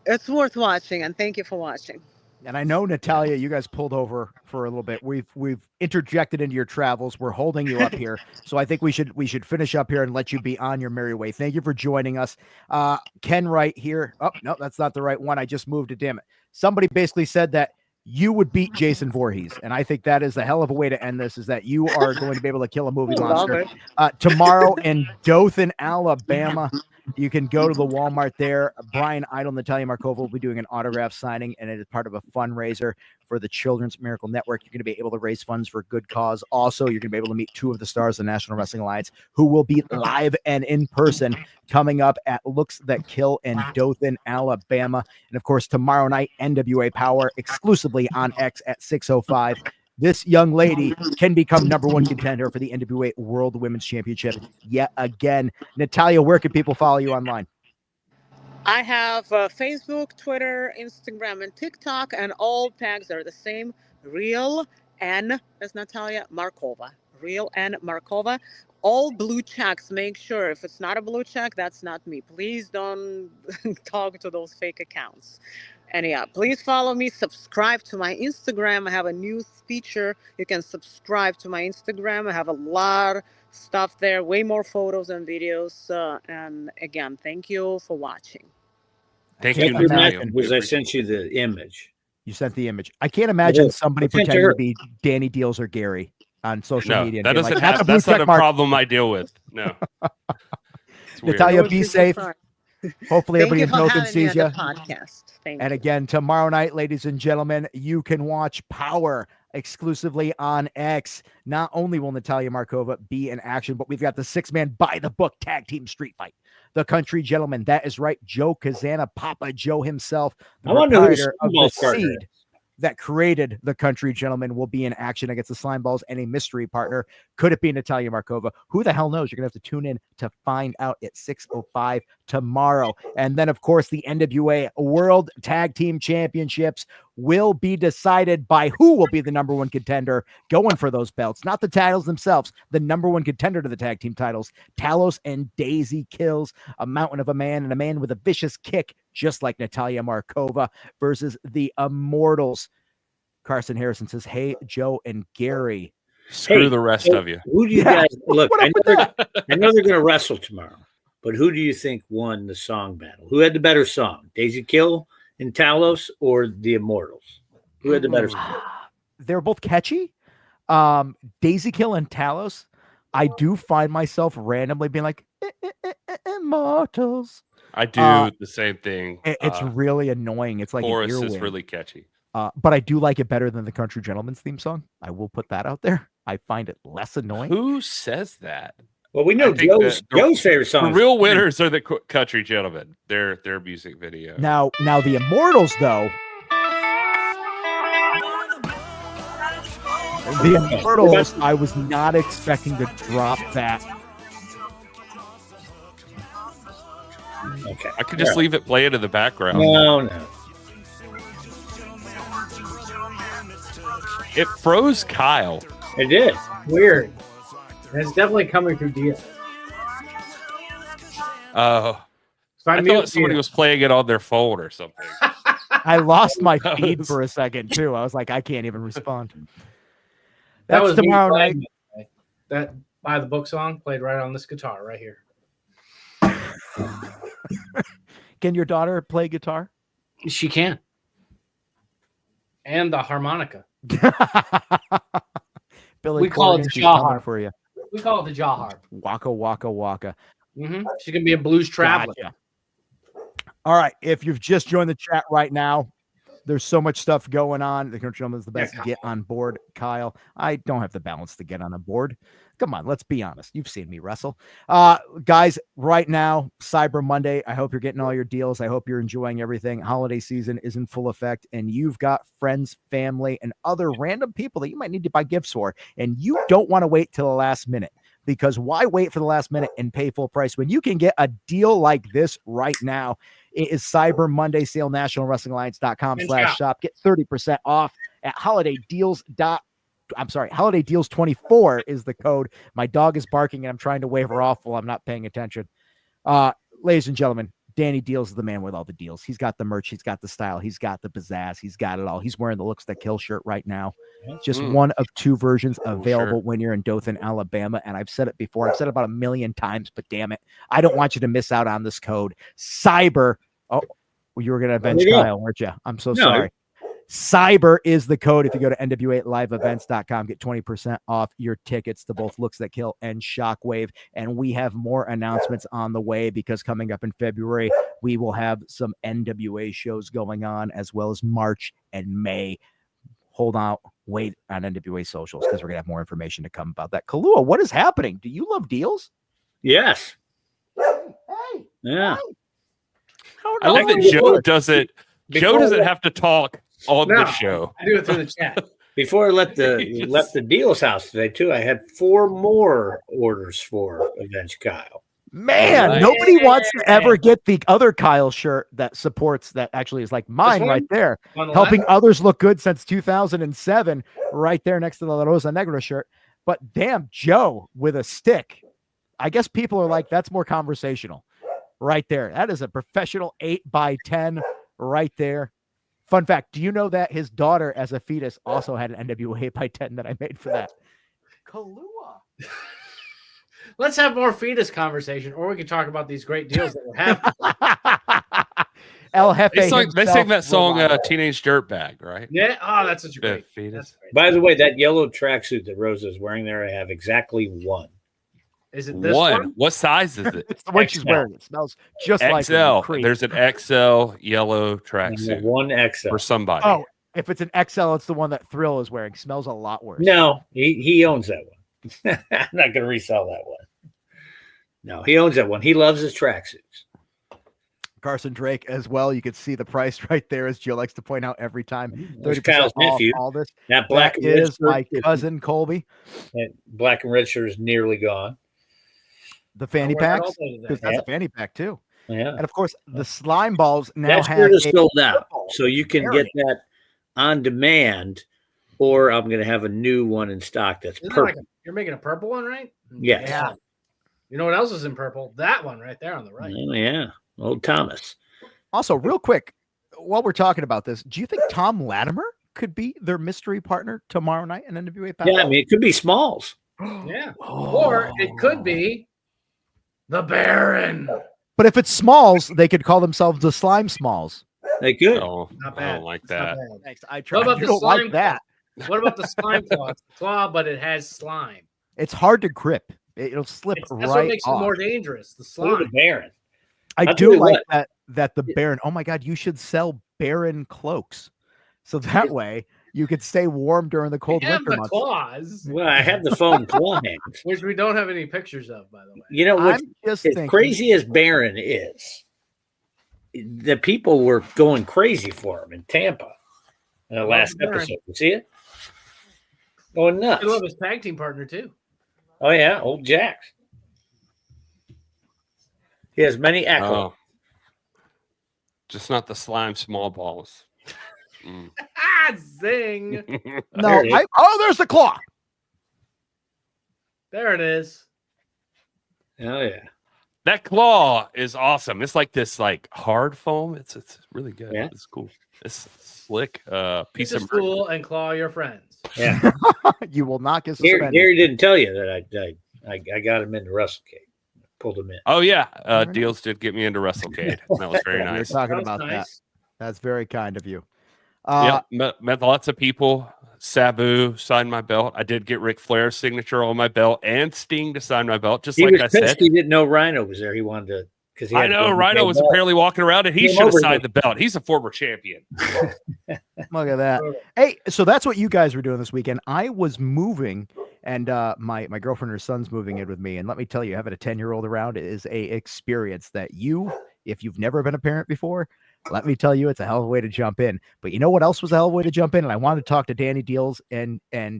it's worth watching. And thank you for watching. And I know, Natalia, you guys pulled over for a little bit. We've interjected into your travels. We're holding you up here. So I think we should finish up here and let you be on your merry way. Thank you for joining us. Ken right here. Oh, no, that's not the right one. I just moved it. Damn it. Somebody basically said that you would beat Jason Voorhees. And I think that is a hell of a way to end this, is that you are going to be able to kill a movie monster tomorrow in Dothan, Alabama. You can go to the Walmart there. Brian Idle, Natalia Markova will be doing an autograph signing, and it is part of a fundraiser for the Children's Miracle Network. You're going to be able to raise funds for a good cause. Also, you're going to be able to meet 2 of the stars of the National Wrestling Alliance who will be live and in person coming up at Looks That Kill in Dothan, Alabama. And of course, tomorrow night, NWA Powerrr exclusively on X at 6:05. This young lady can become #1 contender for the NWA World Women's Championship yet again. Natalia, where can people follow you online? I have Facebook, Twitter, Instagram, and TikTok, and all tags are the same. Real N as Natalia Markova. Real N Markova. All blue checks. Make sure if it's not a blue check, that's not me. Please don't talk to those fake accounts. And yeah, please follow me. Subscribe to my Instagram. I have a news feature. You can subscribe to my Instagram. I have a lot of stuff there, way more photos and videos. And again, thank you for watching. Thank you, Natalia, because I sent you the image. You sent the image. I can't imagine somebody pretending to be Danny Deals or Gary on social media. That doesn't have, that's not a problem I deal with. No. Natalia, be safe. Hopefully everybody in Dothan sees you. And again, tomorrow night, ladies and gentlemen, you can watch Powerrr exclusively on X. Not only will Natalia Markova be in action, but we've got the 6-man by the book tag team street fight. The Country Gentleman, that is right, Joe Kazana, Papa Joe himself, the proprietor of the seed that created the Country Gentleman, will be in action against the Slime Balls and a mystery partner. Could it be Natalia Markova? Who the hell knows? You're going to have to tune in to find out at 6:05 tomorrow. And then, of course, the NWA World Tag Team Championships will be decided by who will be the #1 contender going for those belts. Not the titles themselves, the #1 contender to the tag team titles. Talos and Daisy Kills, a mountain of a man and a man with a vicious kick, just like Natalia Markova, versus the Immortals. Carson Harrison says, hey, Joe and Gary. Screw the rest of you. Who do you guys look? I know they're going to wrestle tomorrow, but who do you think won the song battle? Who had the better song? Daisy Kill and Talos or the Immortals? Who had the better song? They're both catchy. Daisy Kill and Talos. I do find myself randomly being like, Immortals. I do the same thing. It's really annoying. It's like chorus is really catchy. But I do like it better than the Country Gentleman's theme song. I will put that out there. I find it less annoying. Who says that? Well, we know Joe's favorite song. The real winners are the Country Gentlemen. Their music video. Now the Immortals, though. The Immortals, I was not expecting to drop that. Okay. I could just leave it playing in the background. No. It froze Kyle. It did. Weird. It's definitely coming through Dia. I thought somebody was playing it on their phone or something. I lost my feed for a second too. I was like, I can't even respond. That That's was tomorrow night. That by the book song played right on this guitar right here. Can your daughter play guitar? She can. And the harmonica. Billy, we call it the jaw harp for you. We call it the jaw harp. Waka waka waka. She's gonna be a blues traveler. Gotcha. All right. If you've just joined the chat right now, there's so much stuff going on. The Country Gentleman is the best. Get on board, Kyle. I don't have the balance to get on a board. Come on, let's be honest. You've seen me wrestle. Guys, right now, Cyber Monday. I hope you're getting all your deals. I hope you're enjoying everything. Holiday season is in full effect, and you've got friends, family, and other random people that you might need to buy gifts for, and you don't want to wait till the last minute. Because why wait for the last minute and pay full price when you can get a deal like this right now? It is Cyber Monday sale, nationalwrestlingalliance.com/shop. Get 30% off at Holiday Deals 24 is the code. My dog is barking and I'm trying to wave her off while I'm not paying attention. Ladies and gentlemen, Danny Deals is the man with all the deals. He's got the merch. He's got the style. He's got the pizzazz. He's got it all. He's wearing the Looks That Kill shirt right now. Just one of 2 versions available when you're in Dothan, Alabama. And I've said it before. I've said it about 1 million times, but damn it, I don't want you to miss out on this code. Cyber. Oh, you were going to avenge Kyle, weren't you? I'm so sorry. Cyber is the code. If you go to NWALiveEvents.com, get 20% off your tickets to both Looks That Kill and Shockwave. And we have more announcements on the way because coming up in February, we will have some NWA shows going on as well as March and May. Hold on, wait on NWA socials because we're going to have more information to come about that. Kalua, what is happening? Do you love deals? Yes. Hey. Yeah. I love that Joe doesn't. Joe doesn't have to talk on the show. I do it through the chat. Before I left the deals house today too, I had 4 more orders for Avenge Kyle. Man, nobody wants to ever get the other Kyle shirt that supports that actually is like mine right there, helping others look good since 2007, right there next to the La Rosa Negra shirt. But damn, Joe with a stick. I guess people are like, that's more conversational right there. That is a professional 8x10 right there. Fun fact, do you know that his daughter as a fetus also had an NWA 8x10 that I made for that? Kalua. Let's have more fetus conversation, or we can talk about these great deals that we're having. El Jefe they sang that song Teenage Dirtbag, right? Yeah. Oh, that's such a great fetus. By the way, that yellow tracksuit that Rosa is wearing there, I have exactly one. Is it this one? What size is it? It's the one she's wearing. It smells just like XL. There's an XL yellow tracksuit. One XL for somebody. Oh, if it's an XL, it's the one that Thrill is wearing. Smells a lot worse. No, he owns that one. I'm not going to resell that one. No, he owns that one. He loves his tracksuits. Carson Drake as well. You can see the price right there, as Joe likes to point out every time. 30% off nephew. All this. That black that and red is my cousin Colby. That black and red shirt is nearly gone. The fanny packs, because that's a fanny pack too. Yeah, and of course the slime balls now that shirt is sold out, so you can get that on demand. Or I'm going to have a new one in stock that's purple. You're making a purple one, right? Yes. Yeah. You know what else is in purple? That one right there on the right. Oh, yeah. Old Thomas. Also, real quick, while we're talking about this, do you think Tom Latimer could be their mystery partner tomorrow night in NWA Powerrr? Yeah, I mean, it could be Smalls. Yeah. Or it could be the Baron. But if it's Smalls, they could call themselves the Slime Smalls. They could. Oh, not bad. I don't like that. Thanks. I tried. What about you the don't slime like that? What about the slime claw? It's a claw, but it has slime. It's hard to grip. It'll slip That's right what makes off. it more dangerous. The Look at slime. the Baron. I do like that the Baron. Oh my God, you should sell Baron cloaks, so that way you could stay warm during the cold We have winter the months. claws, Well, I have the foam claw hands. which we don't have any pictures of, by the way. You know what? I'm just As thinking, crazy as Baron is, the people were going crazy for him in Tampa in the last Baron. episode. You see it? Going nuts. I love his tag team partner too. Oh, yeah. Old Jax. He has many accolades. Oh. Just not the slime small balls. Zing. no. There's the claw. There it is. Oh, yeah. That claw is awesome. It's like this hard foam. It's really good. Yeah. It's cool. It's slick piece Piece of school and claw your friends. Yeah. You will not get suspended. Gary didn't tell you that I got him into WrestleCade. Pulled him in. Oh yeah, Deals did get me into WrestleCade. That was very We're nice. talking That was about that. nice. That's very kind of you. Met lots of people. Sabu signed my belt. I did get Ric Flair's signature on my belt and Sting to sign my belt. Just He like was I pissed said. he didn't know Rhino was there. He wanted to because I know Rhino was apparently walking around and he Came should have over signed here. the belt. He's a former champion. Look at that. Hey, so that's what you guys were doing this weekend. I was moving, and my girlfriend and her son's moving in with me. And let me tell you, having a 10-year-old around is a experience that if you've never been a parent before, let me tell you, it's a hell of a way to jump in. But you know what else was a hell of a way to jump in? And I wanted to talk to Danny Deals and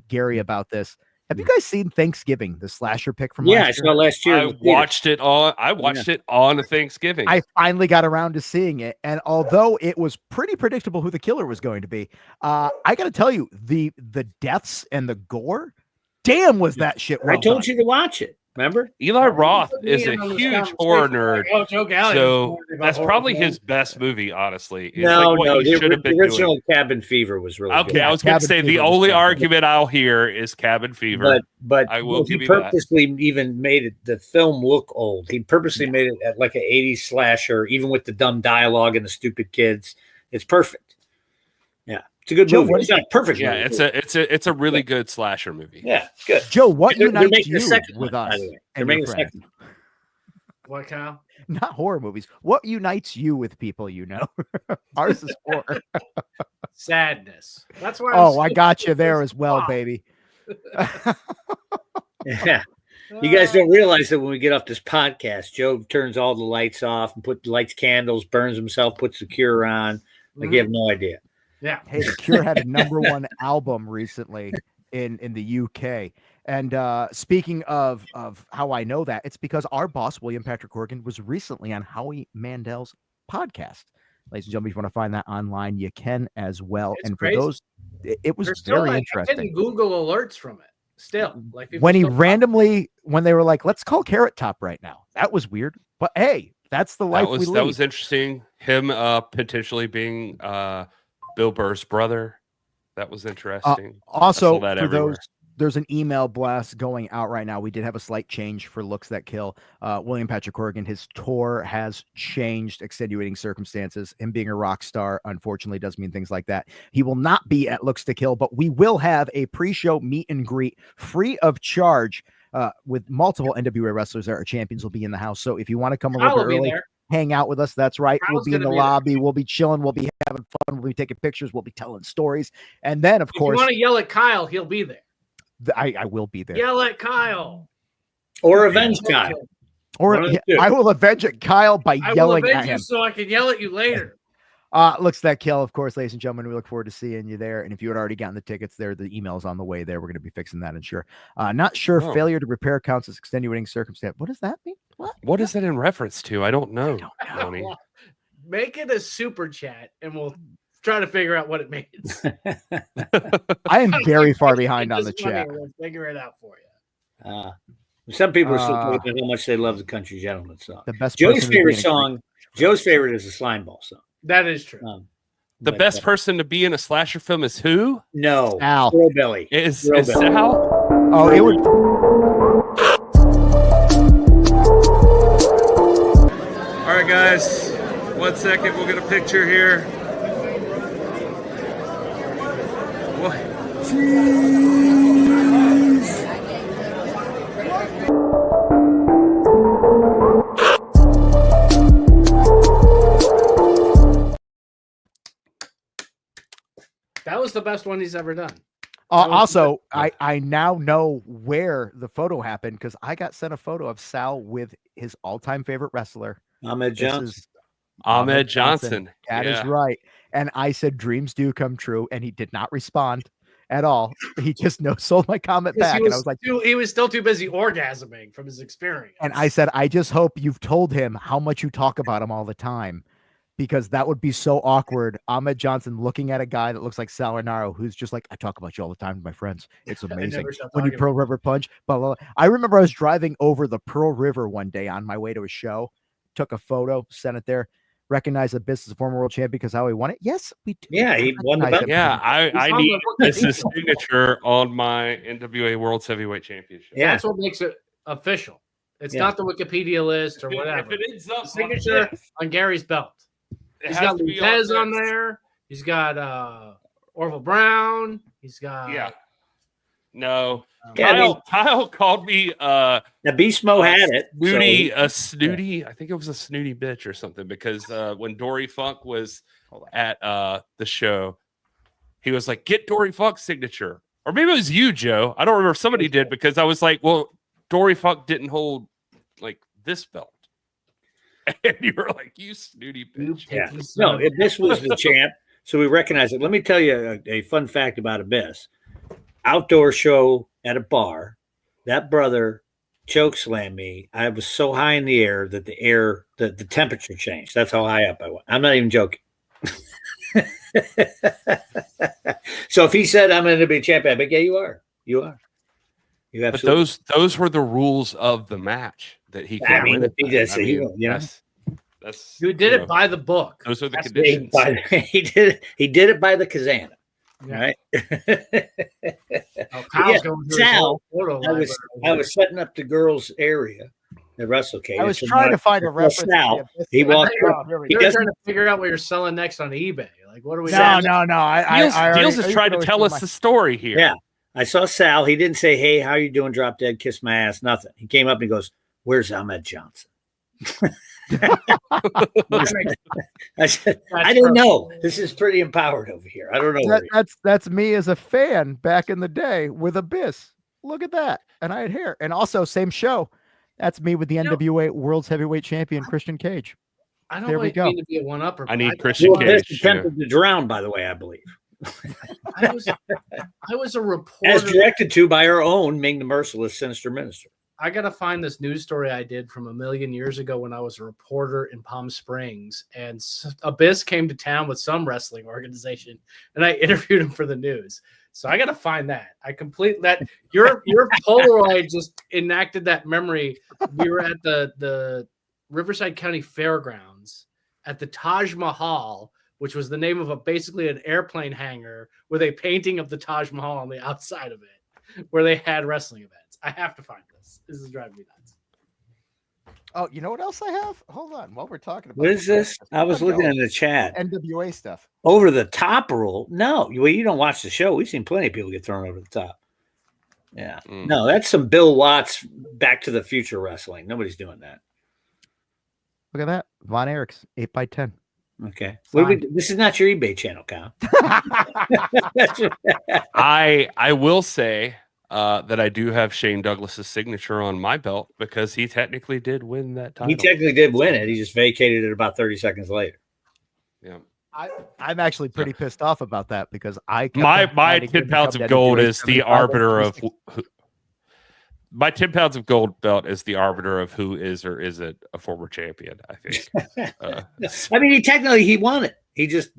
Gary about this. Have you guys seen Thanksgiving, the slasher pick from Yeah, I last saw year? last year. I watched it on Thanksgiving. I finally got around to seeing it, and although it was pretty predictable who the killer was going to be, I got to tell you, the deaths and the gore, damn, was that shit well I told done. you to watch it. Remember? Eli Roth is a Me and huge horror nerd. Oh, Joe Galligan. So that's probably his best movie, honly. It's No, like what he should have the been original doing. Cabin Fever was really Okay, good. I was going to Cabin say the Fever was only good. argument I'll hear is Cabin Fever. But I will he give you that. purposely even made the film look old. He purposely made it at like an 80s slasher, even with the dumb dialogue and the stupid kids. It's perfect. Yeah. It's a good Joe, movie. It's not a perfect Yeah, movie. it's a really good slasher movie. Yeah, it's good. Joe, what They're unites making a you second with one, by us the way. They're and making your a friends? second one. What, Kyle? Not horror movies. What unites you with people you know? Ours is horror. Sadness. That's why. Oh, I got you there as well, baby. Yeah. You guys don't realize that when we get off this podcast, Joe turns all the lights off and lights candles, burns himself, puts the Cure on. Like you have no idea. Yeah. Hey, the Cure had a #1 album recently in the UK. And speaking of how I know that, it's because our boss, William Patrick Corgan, was recently on Howie Mandel's podcast. Ladies and gentlemen, if you want to find that online, you can as well. It's and crazy. for those, it was There's still, very like, interesting. getting Google alerts from it. Still, like people When he still- randomly, when they were like, let's call Carrot Top right now. That was weird. But hey, that's the life we That lead. was interesting. Him potentially being Bill Burr's brother. That was interesting. Also, that for everywhere. those, there's an email blast going out right now. We did have a slight change for Looks That Kill. William Patrick Corgan, his tour has changed, extenuating circumstances. Him being a rock star, unfortunately, does mean things like that. He will not be at Looks to Kill, but we will have a pre-show meet and greet free of charge with multiple NWA wrestlers. Our champions will be in the house. So if you want to come a Kyle little will bit be early, there. hang out with us. That's right. Kyle's We'll be in the gonna be there. lobby. We'll be chilling. We'll be having fun. We'll be taking pictures. We'll be telling stories. And then, of If you course, want to yell at Kyle, he'll be there. I will be there. Yell at Kyle. Or avenge Kyle. Or One of the two. I will avenge it, Kyle, by I will yelling at avenge him. you so I can yell at you later. Looks That Kill, of course, ladies and gentlemen. We look forward to seeing you there. And if you had already gotten the tickets there, the email's on the way there. We're going to be fixing that, ensure. Not sure Oh. failure to repair counts as extenuating circumstance. What does that mean? What is that in reference to? I don't know. Tony. Well, make it a super chat and we'll try to figure out what it means. I am very far behind on the Just funny, chat. We'll figure it out for you. Some people are still talking about how much they love the Country Gentleman song. The best Joe's person to be favorite in a song. Joe's favorite is the Slime Ball song. That is true. The But, best person to be in a slasher film is who? No, Al. Girl Belly. Is Girl Belly. Sal? Oh, it would. All right, guys. 1 second. We'll get a picture here. What? That was the best one he's ever done. Also, I now know where the photo happened because I got sent a photo of Sal with his all-time favorite wrestler. Ahmed This Johnson. is Ahmed Johnson. That is Yeah. right. And I said, dreams do come true. And he did not respond at all. He just sold my comment back. And I was like, he was still too busy orgasming from his experience. and I said, I just hope you've told him how much you talk about him all the time, because that would be so awkward. Ahmed Johnson looking at a guy that looks like Sal Rinauro, who's just like, I talk about you all the time with my friends. It's amazing. never stop When you talking Pearl River punch, blah, blah, blah. I remember I was driving over the Pearl River one day on my way to a show, took a photo, sent it there. Recognize the business former world champion because how he won it. Yes, we do. Yeah, he won the Recognize belt. him. Yeah, I on need the this is signature on my NWA World Heavyweight Championship. Yeah. That's what makes it official. It's Yeah. not the Wikipedia list or If whatever. it ends up on Signature this, on Gary's belt. it He's has got to be Lutez on this. there. He's got Orville Brown. He's got Yeah. No. Yeah, I mean- Kyle called me Now, Beast Mo had it. snooty, so- a snooty. I think it was a snooty bitch or something because when Dory Funk was at the show, he was like, "Get Dory Funk's signature," or maybe it was you, Joe. I don't remember. Somebody did because I was like, "Well, Dory Funk didn't hold like this belt," and you were like, "You snooty bitch." Yeah. No, Abyss was the champ, so we recognize it. Let me tell you a fun fact about Abyss. Outdoor show at a bar. That brother choke slammed me. I was so high in the air that the temperature changed. That's how high up I went. I'm not even joking. So if he said I'm going to be a champion, I'd be like, yeah, you are. You are. You But absolutely. those were the rules of the match that he. I could mean, win if he it. did, I so he will, you know? That's You did you it know, by the book. Those are the That's conditions. He did it by the Kazana. Yeah. Right. Oh, Kyle's Yeah, going through his Sal, whole photo I was library. setting up the girls' area at WrestleCade. I was trying to find a reference. Sal, to the Abyss. he walked. I thought He You're doesn't. trying to figure out what you're selling next on eBay. Like, what are we? No. Deals is trying to tell us the story here. Yeah. I saw Sal. He didn't say, "Hey, how you doing? Drop dead, kiss my ass." Nothing. He came up and he goes, "Where's Ahmed Johnson?" I said, "I don't know. This is pretty empowered over here. I don't know." That's me as a fan back in the day with Abyss. Look at that, and I had hair, and also same show. That's me with the NWA World's Heavyweight Champion Christian Cage. I don't There we go. mean to be a one-upper. I need Christian Cage. Attempted to drown, by the way, I believe. I was a reporter. As directed to by our own Ming the Merciless Sinister Minister. I got to find this news story I did from a million years ago when I was a reporter in Palm Springs, and Abyss came to town with some wrestling organization, and I interviewed him for the news. So I got to find that. I complete that. Your Polaroid just enacted that memory. We were at the Riverside County Fairgrounds at the Taj Mahal, which was the name of basically an airplane hangar with a painting of the Taj Mahal on the outside of it, where they had wrestling events. I have to find this. This is driving me nuts. Oh, you know what else I have? Hold on. While we're talking about What is this? I was looking in the chat. NWA stuff. Over the top rule? No, well, you don't watch the show. We've seen plenty of people get thrown over the top. Yeah. No, that's some Bill Watts Back to the Future wrestling. Nobody's doing that. Look at that. Von Erichs, 8x10. Okay. This is not your eBay channel, Kyle. I will say that I do have Shane Douglas's signature on my belt because he technically did win that title. He technically did win it. He just vacated it about 30 seconds later. Yeah. I'm actually pretty pissed off about that because I my 10 pounds of gold is the arbiter of my 10 pounds of gold belt is the arbiter of who is or isn't a former champion, I think. I mean, he won it. He just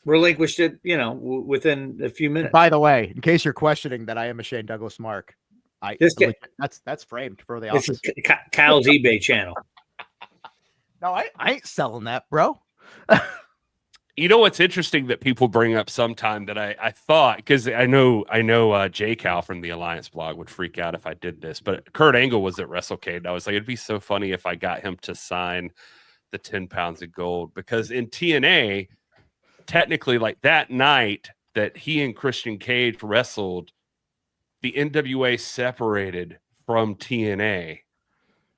relinquished it, within a few minutes. By the way, in case you're questioning that I am a Shane Douglas mark, that's framed for the office. Kyle's eBay channel. No, I ain't selling that, bro. You know what's interesting that people bring up sometime that I thought, because I know J Cal from the Alliance blog would freak out if I did this, but Kurt Angle was at WrestleCade, and I was like, it'd be so funny if I got him to sign the 10 pounds of gold, because in TNA, technically, like that night that he and Christian Cage wrestled, the NWA separated from TNA.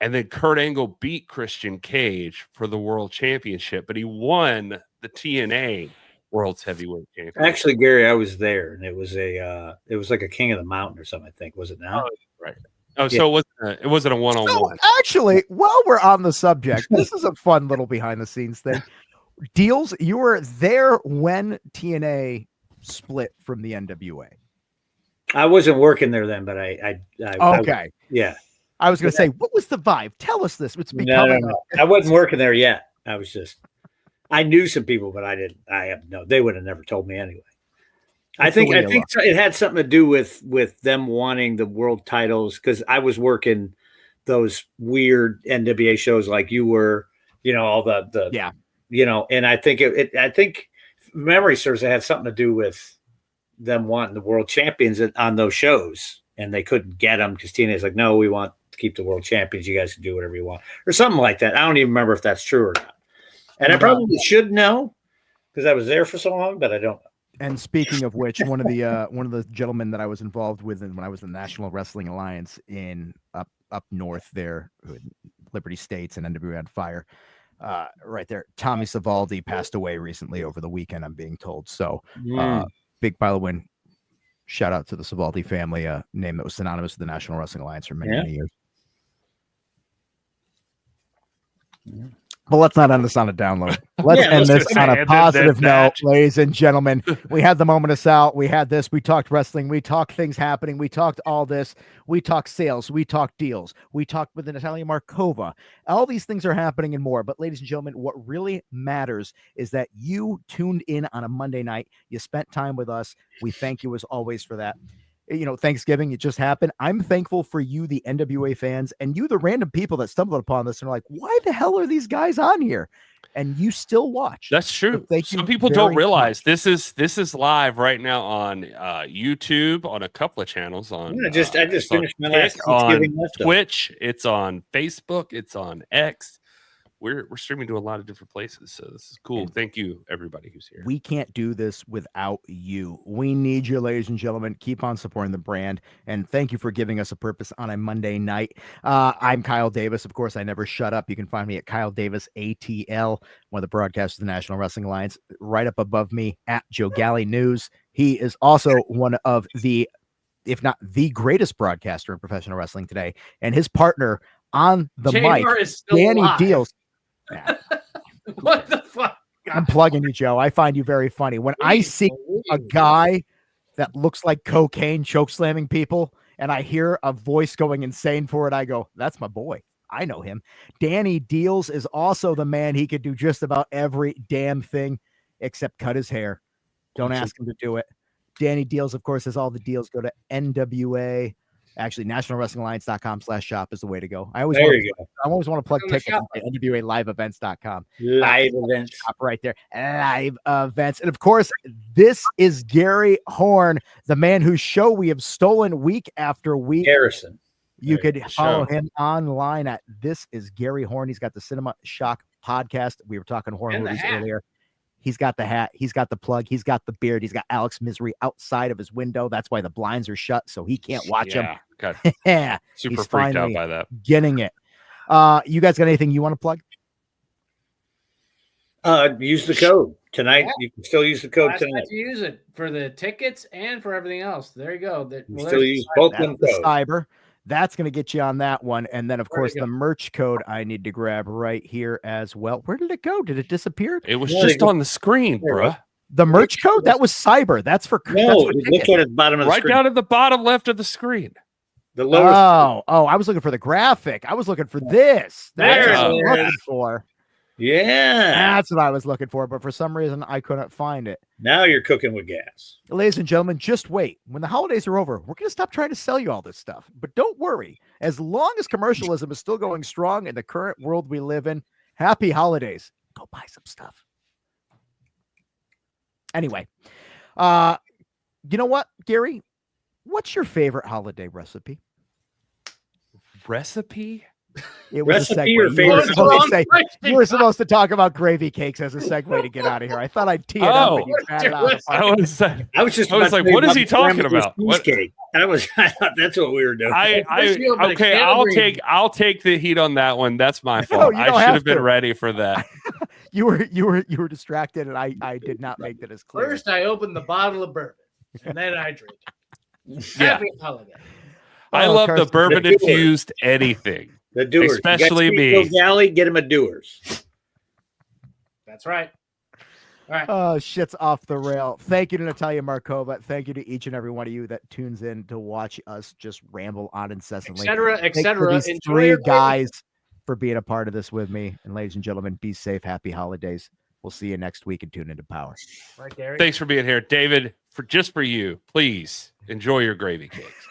And then Kurt Angle beat Christian Cage for the world championship, but he won the TNA World's Heavyweight Championship. Actually, Gary, I was there, and it was like a King of the Mountain or something, I think. Was it not? Oh, right. Oh, yeah. So it wasn't a one-on-one. So actually, while we're on the subject, this is a fun little behind-the-scenes thing. Deals, you were there when TNA split from the NWA. I wasn't working there then, but I okay. Yeah. I was going to say, what was the vibe? Tell us this. It's becoming. No. I wasn't working there yet. I knew some people, but they would have never told me anyway. I think it had something to do with them wanting the world titles, because I was working those weird NWA shows like you were, all the yeah. And I think I think memory serves, it had something to do with them wanting the world champions on those shows, and they couldn't get them because TNA's like, no, we want to keep the world champions. You guys can do whatever you want, or something like that. I don't even remember if that's true or not. And I probably should know because I was there for so long, but I don't. And speaking of which, one of the gentlemen that I was involved with when I was in the National Wrestling Alliance in up north there, Liberty States and NWA on Fire, right there, Tommy Savaldi passed away recently over the weekend, I'm being told. So big pile of win. Shout out to the Savaldi family, a name that was synonymous with the National Wrestling Alliance for many years. But let's not end this on a download. Let's end this on a positive note, ladies and gentlemen. We had the moment of Sal. We had this. We talked wrestling. We talked things happening. We talked all this. We talked sales. We talked deals. We talked with Natalia Markova. All these things are happening and more. But ladies and gentlemen, what really matters is that you tuned in on a Monday night. You spent time with us. We thank you as always for that. Thanksgiving, it just happened. I'm thankful for you, the NWA fans, and you, the random people that stumbled upon this and are like, why the hell are these guys on here? And you still watch. That's true. So some people don't realize this is live right now on YouTube, on a couple of channels. I just finished my last Thanksgiving on Twitch. It's on Facebook. It's on X. we're streaming to a lot of different places. So this is cool. Thank you, everybody who's here. We can't do this without you. We need you, ladies and gentlemen. Keep on supporting the brand. And thank you for giving us a purpose on a Monday night. I'm Kyle Davis. Of course, I never shut up. You can find me at Kyle Davis ATL, one of the broadcasters of the National Wrestling Alliance. Right up above me at Joe Galley News. He is also one of the, if not the greatest broadcaster in professional wrestling today. And his partner on the mic, Danny Deals. What the fuck? I'm plugging you, Joe. I find you very funny. When I see a guy that looks like cocaine choke slamming people and I hear a voice going insane for it, I go, that's my boy. I know him. Danny Deals is also the man. He could do just about every damn thing except cut his hair. Don't ask him to do it. Danny Deals, of course, has all the deals. Go to NWA. Actually, nationalwrestlingalliance.com/shop is the way to go. I always want to plug tickets at NWALiveEvents.com. Live events. Shop right there. Live events. And of course, this is Gary Horn, the man whose show we have stolen week after week. Harrison. You could follow him online at This Is Gary Horn. He's got the Cinema Shock podcast. We were talking horror movies earlier. He's got the hat. He's got the plug. He's got the beard. He's got Alex Misery outside of his window. That's why the blinds are shut, so he can't watch him. God. Yeah, super freaked out by that. Getting it. You guys got anything you want to plug? Use the code tonight. Yeah. You can still use the code tonight. To use it for the tickets and for everything else. There you go. Still use both them codes. Cyber. That's going to get you on that one. And then, of course, the merch code I need to grab right here as well. Where did it go? Did it disappear? It was just on the screen, bro. The merch code? That was cyber. That's for look at the bottom of the screen. Right down at the bottom left of the screen. The lower I was looking for the graphic. I was looking for this. That's what I was looking for. Yeah. That's what I was looking for, but for some reason I couldn't find it. Now you're cooking with gas. Ladies and gentlemen, just wait. When the holidays are over, we're going to stop trying to sell you all this stuff. But don't worry. As long as commercialism is still going strong in the current world we live in, happy holidays. Go buy some stuff. Anyway, you know what, Gary? What's your favorite holiday recipe? Recipe? It was recipe a or favorite? You were supposed to talk about gravy cakes as a segue to get out of here. I thought I'd tee it up. And you got it out. I was like, what is he talking about? Cake. I thought that's what we were doing. Okay, I'll take the heat on that one. That's my fault. I should have been ready for that. You were distracted, and I did not make that as clear. First, I opened the bottle of bourbon, and then I drink it. Happy holiday. I love the bourbon infused anything. The Doers. Especially me. Galley, get him a Doers. That's right. All right. Oh, shit's off the rail. Thank you to Natalia Markova. Thank you to each and every one of you that tunes in to watch us just ramble on incessantly. Et cetera. These three guys for being a part of this with me. And ladies and gentlemen, be safe. Happy holidays. We'll see you next week and tune into Power. Right there. Thanks for being here. David, for you, please enjoy your gravy cakes.